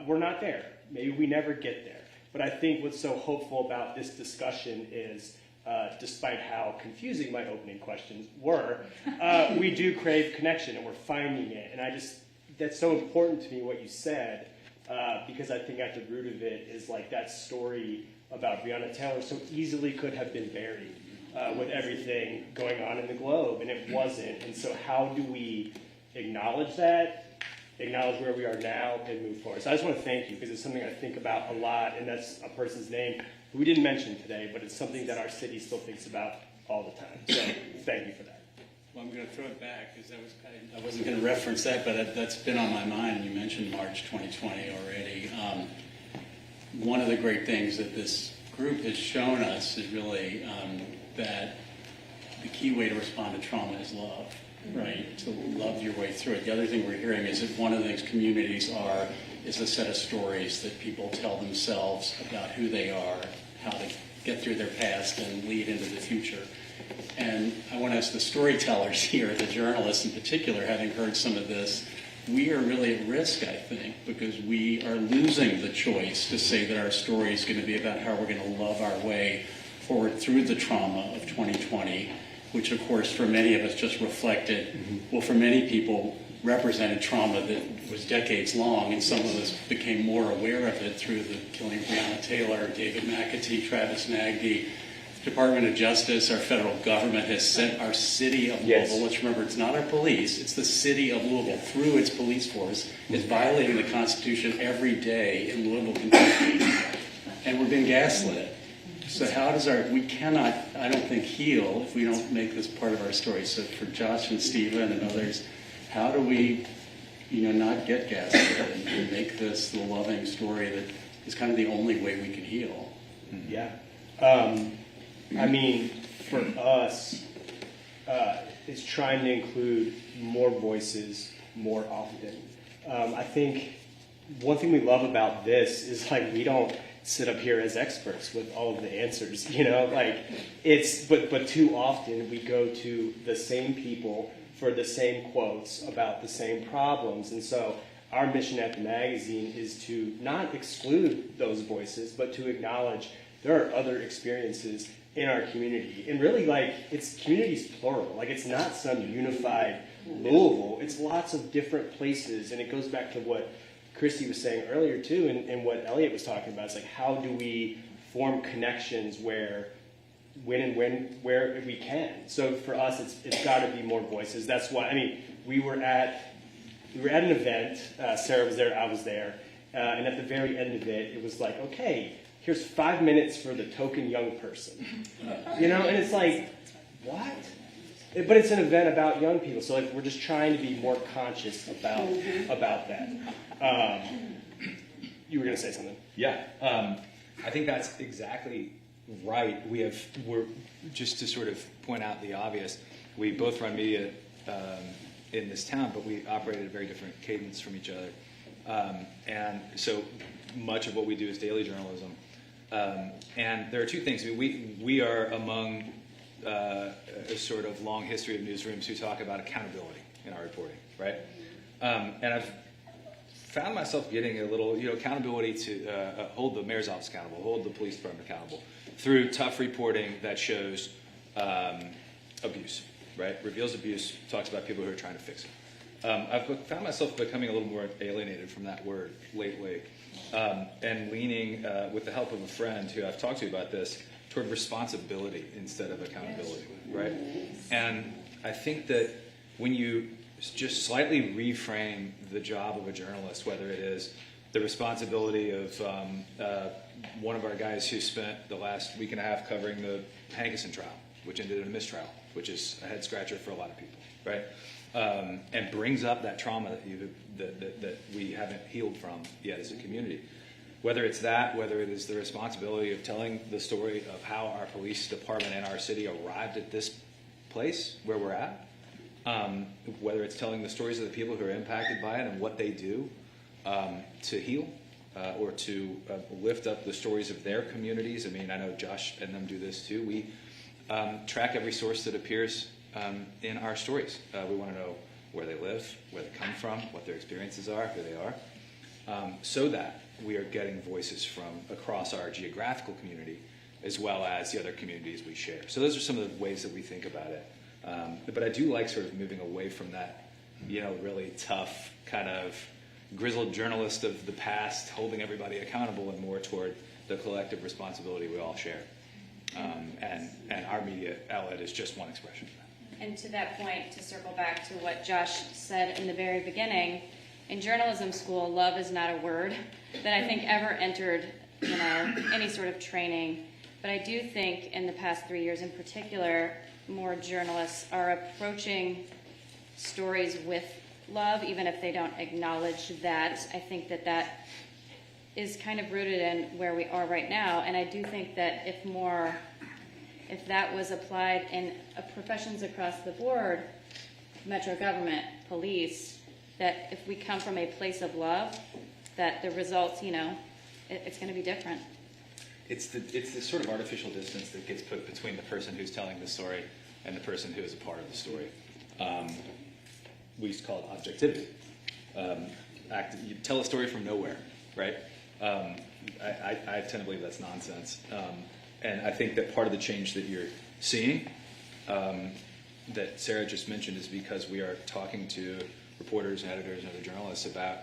We're not there. Maybe we never get there. But I think what's so hopeful about this discussion is, despite how confusing my opening questions were, we do crave connection, and we're finding it. And that's so important to me, what you said, because I think at the root of it is like that story about Breonna Taylor so easily could have been buried with everything going on in the globe, and it wasn't. And so how do we acknowledge that, acknowledge where we are now, and move forward? So I just want to thank you, because it's something I think about a lot, and that's a person's name who we didn't mention today, but it's something that our city still thinks about all the time. So thank you for that. Well, I'm going to throw it back, because I wasn't going to reference that, but that's been on my mind. You mentioned March 2020 already. One of the great things that this group has shown us is really that the key way to respond to trauma is love. Right, to love your way through it. The other thing we're hearing is that one of the things communities are is a set of stories that people tell themselves about who they are, how to get through their past and lead into the future. And I want to ask the storytellers here, the journalists in particular, having heard some of this, we are really at risk, I think, because we are losing the choice to say that our story is going to be about how we're going to love our way forward through the trauma of 2020. Which, of course, for many of us just reflected, well, for many people, represented trauma that was decades long, and some of us became more aware of it through the killing of Breonna Taylor, David McAtee, Travis Nagdy. The Department of Justice, our federal government, has sent our city of Louisville, let's remember, it's not our police, it's the city of Louisville, through its police force, is violating the Constitution every day in Louisville, Kentucky, and we're being gaslit. So how does we cannot, I don't think, heal if we don't make this part of our story. So for Josh and Stephen and others, how do we, not get gaslit and make this the loving story that is kind of the only way we can heal? Yeah. I mean, for us, it's trying to include more voices more often. I think one thing we love about this is like we don't sit up here as experts with all of the answers, but too often we go to the same people for the same quotes about the same problems. And so our mission at the magazine is to not exclude those voices, but to acknowledge there are other experiences in our community. And really, it's communities plural. It's not some unified Louisville. It's lots of different places. And it goes back to what Christy was saying earlier too, and what Elliot was talking about, is like, how do we form connections where we can. So for us, it's got to be more voices. That's why, I mean, we were at an event. Sarah was there, I was there, and at the very end of it, it was like, okay, here's 5 minutes for the token young person, you know, and it's like, what? But it's an event about young people, so like we're just trying to be more conscious about that. You were going to say something? Yeah, I think that's exactly right. We're just to sort of point out the obvious. We both run media in this town, but we operate at a very different cadence from each other, and so much of what we do is daily journalism. And there are two things. I mean, we are among a sort of long history of newsrooms who talk about accountability in our reporting, right? And I've found myself getting a little, accountability to hold the mayor's office accountable, hold the police department accountable through tough reporting that shows abuse, right? Reveals abuse, talks about people who are trying to fix it. I've found myself becoming a little more alienated from that word lately, and leaning, with the help of a friend who I've talked to about this, toward responsibility instead of accountability, right? And I think that when you just slightly reframe the job of a journalist, whether it is the responsibility of one of our guys who spent the last week and a half covering the Hankerson trial, which ended in a mistrial, which is a head scratcher for a lot of people, right? And brings up that trauma that we haven't healed from yet as a community. Whether it's that, whether it is the responsibility of telling the story of how our police department and our city arrived at this place where we're at, whether it's telling the stories of the people who are impacted by it and what they do to heal or to lift up the stories of their communities. I mean, I know Josh and them do this too. We track every source that appears in our stories. We want to know where they live, where they come from, what their experiences are, who they are, so that we are getting voices from across our geographical community as well as the other communities we share. So those are some of the ways that we think about it. But I do like sort of moving away from that, really tough kind of grizzled journalist of the past holding everybody accountable and more toward the collective responsibility we all share. And our media outlet is just one expression of that. And to that point, to circle back to what Josh said in the very beginning, in journalism school, love is not a word that I think ever entered, any sort of training. But I do think in the past 3 years in particular, more journalists are approaching stories with love, even if they don't acknowledge that. I think that is kind of rooted in where we are right now. And I do think that if that was applied in professions across the board, metro government, police, that if we come from a place of love, that the results, it's going to be different. It's the sort of artificial distance that gets put between the person who's telling the story and the person who is a part of the story. We used to call it objectivity. You tell a story from nowhere, right? I tend to believe that's nonsense. And I think that part of the change that you're seeing, that Sarah just mentioned, is because we are talking to reporters and editors and other journalists about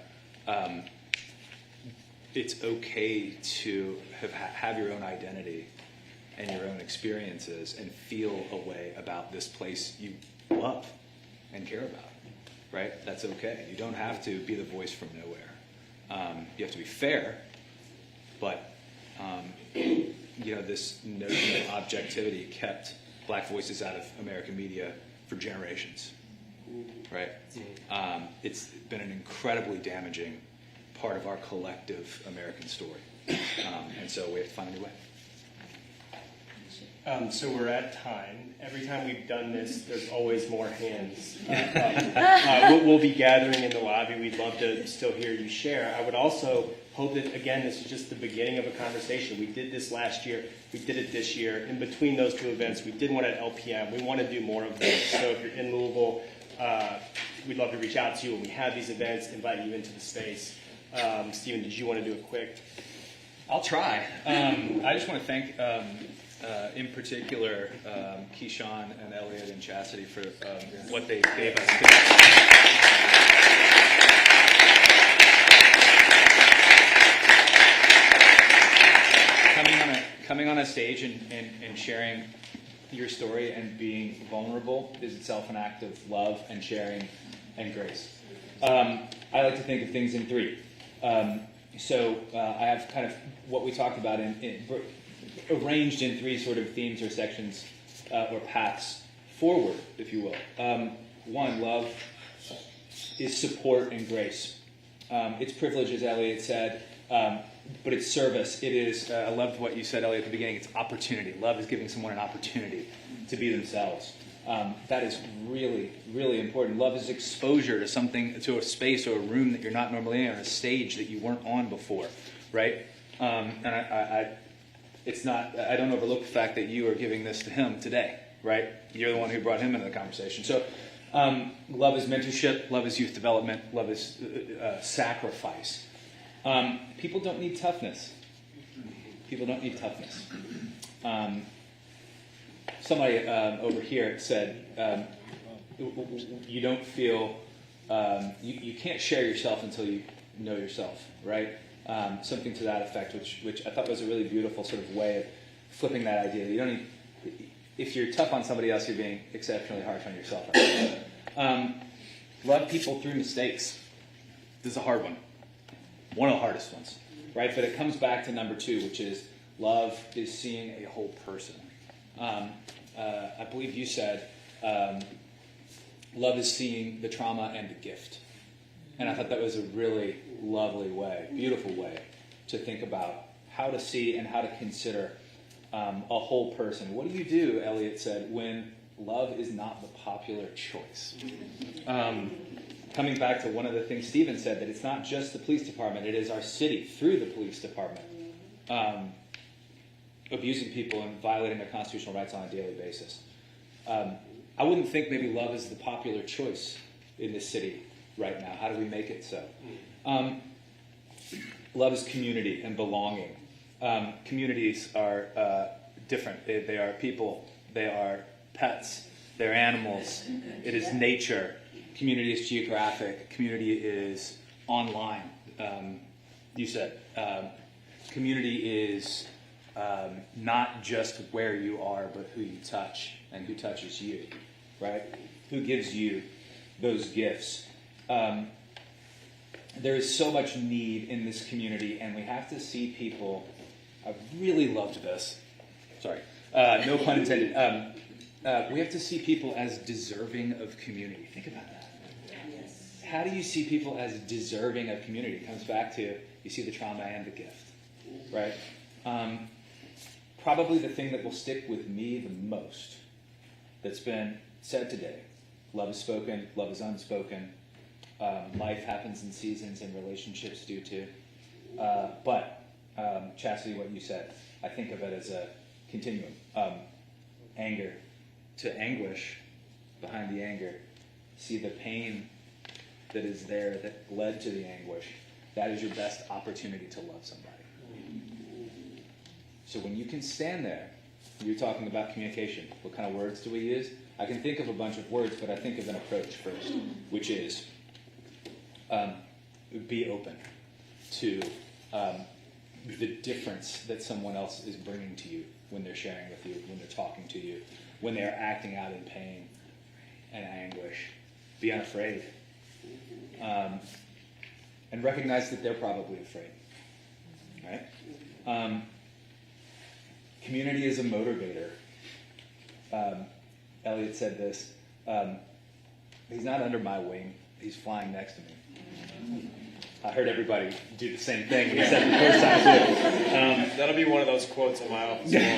it's okay to have your own identity and your own experiences and feel a way about this place you love and care about, right? That's okay. You don't have to be the voice from nowhere. You have to be fair, but this notion of objectivity kept black voices out of American media for generations, right? It's been an incredibly damaging part of our collective American story, and so we have to find a new way. So we're at time. Every time we've done this, there's always more hands. We'll be gathering in the lobby. We'd love to still hear you share. I would also hope that, again, this is just the beginning of a conversation. We did this last year. We did it this year. In between those two events, we did one at LPM. We want to do more of those. So if you're in Louisville, we'd love to reach out to you when we have these events, invite you into the space. Stephen, did you want to do a quick? I'll try. I just want to thank, in particular, Keyshawn and Elliot and Chastity for what they gave us today. a stage and sharing your story and being vulnerable is itself an act of love and sharing and grace. I like to think of things in three. So I have kind of what we talked about arranged in three sort of themes or sections or paths forward, if you will. One, love is support and grace. It's privilege, as Elliot said, but it's service. It is, I loved what you said, Elliot, at the beginning, it's opportunity. Love is giving someone an opportunity to be themselves. That is really, really important. Love is exposure to something, to a space or a room that you're not normally in, or a stage that you weren't on before, right? And I don't overlook the fact that you are giving this to him today, right? You're the one who brought him into the conversation. So love is mentorship, love is youth development, love is sacrifice. People don't need toughness. People don't need toughness. Somebody over here said, you don't feel, you can't share yourself until you know yourself, right? Something to that effect, which I thought was a really beautiful sort of way of flipping that idea. You don't need, if you're tough on somebody else, you're being exceptionally harsh on yourself. Love people through mistakes. This is a hard one. One of the hardest ones, right? But it comes back to number two, which is love is seeing a whole person. I believe you said love is seeing the trauma and the gift. And I thought that was a really lovely way, beautiful way to think about how to see and how to consider a whole person. What do you do, Elliot said, when love is not the popular choice? Coming back to one of the things Stephen said, that it's not just the police department, it is our city through the police department abusing people and violating their constitutional rights on a daily basis. I wouldn't think maybe love is the popular choice in this city right now. How do we make it so? Love is community and belonging. Communities are different. They are people. They are pets. They're animals. It is nature. Community is geographic. Community is online. You said community is not just where you are, but who you touch and who touches you, right? Who gives you those gifts. There is so much need in this community, and we have to see people. I really loved this. Sorry, no pun intended. We have to see people as deserving of community. Think about that. Yes. How do you see people as deserving of community? It comes back to you see the trauma and the gift, right? Probably the thing that will stick with me the most that's been said today. Love is spoken, love is unspoken. Life happens in seasons and relationships do too. But Chastity, what you said, I think of it as a continuum. Anger to anguish, behind the anger. See the pain that is there that led to the anguish. That is your best opportunity to love somebody. So when you can stand there, you're talking about communication. What kind of words do we use? I can think of a bunch of words, but I think of an approach first, which is be open to the difference that someone else is bringing to you when they're sharing with you, when they're talking to you, when they're acting out in pain and anguish. Be unafraid. And recognize that they're probably afraid. Right? Community is a motivator. Elliot said this. He's not under my wing. He's flying next to me. I heard everybody do the same thing when he said it the first time too. That'll be one of those quotes on my office wall.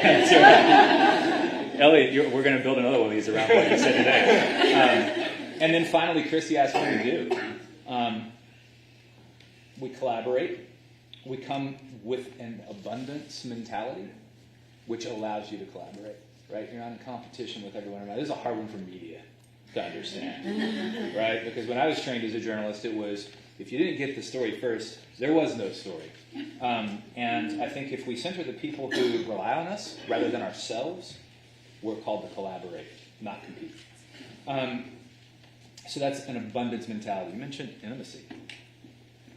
Elliot, we're going to build another one of these around what you said today. And then finally, Christy asked what we do. We collaborate. We come with an abundance mentality, which allows you to collaborate. Right? You're not in competition with everyone around. This is a hard one for media to understand. Right? Because when I was trained as a journalist, it was, if you didn't get the story first, there was no story. And I think if we center the people who rely on us rather than ourselves, we're called to collaborate, not compete. So that's an abundance mentality. You mentioned intimacy.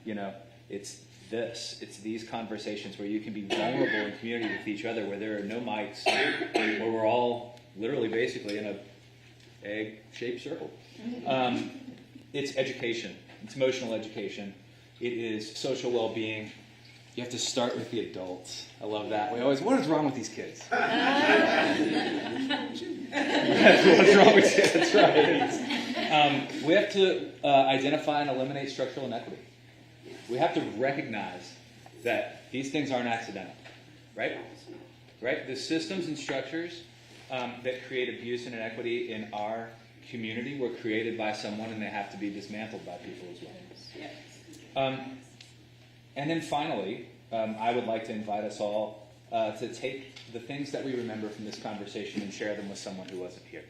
You know, it's this. It's these conversations where you can be vulnerable in community with each other, where there are no mics, where we're all literally basically in a egg-shaped circle. It's education. It's emotional education. It is social well-being. You have to start with the adults. I love that. We always, what is wrong with these kids? What's wrong with you? That's right. We have to identify and eliminate structural inequity. We have to recognize that these things aren't accidental, right? Right? The systems and structures that create abuse and inequity in our community were created by someone, and they have to be dismantled by people as well. And then finally, I would like to invite us all to take the things that we remember from this conversation and share them with someone who wasn't here.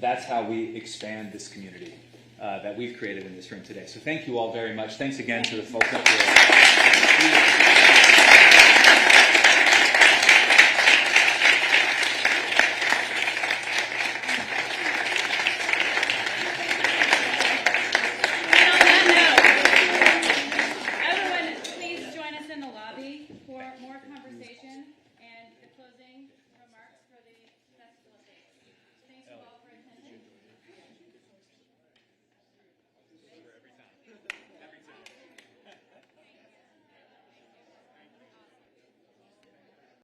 That's how we expand this community that we've created in this room today. So thank you all very much. Thanks again to the folks up here.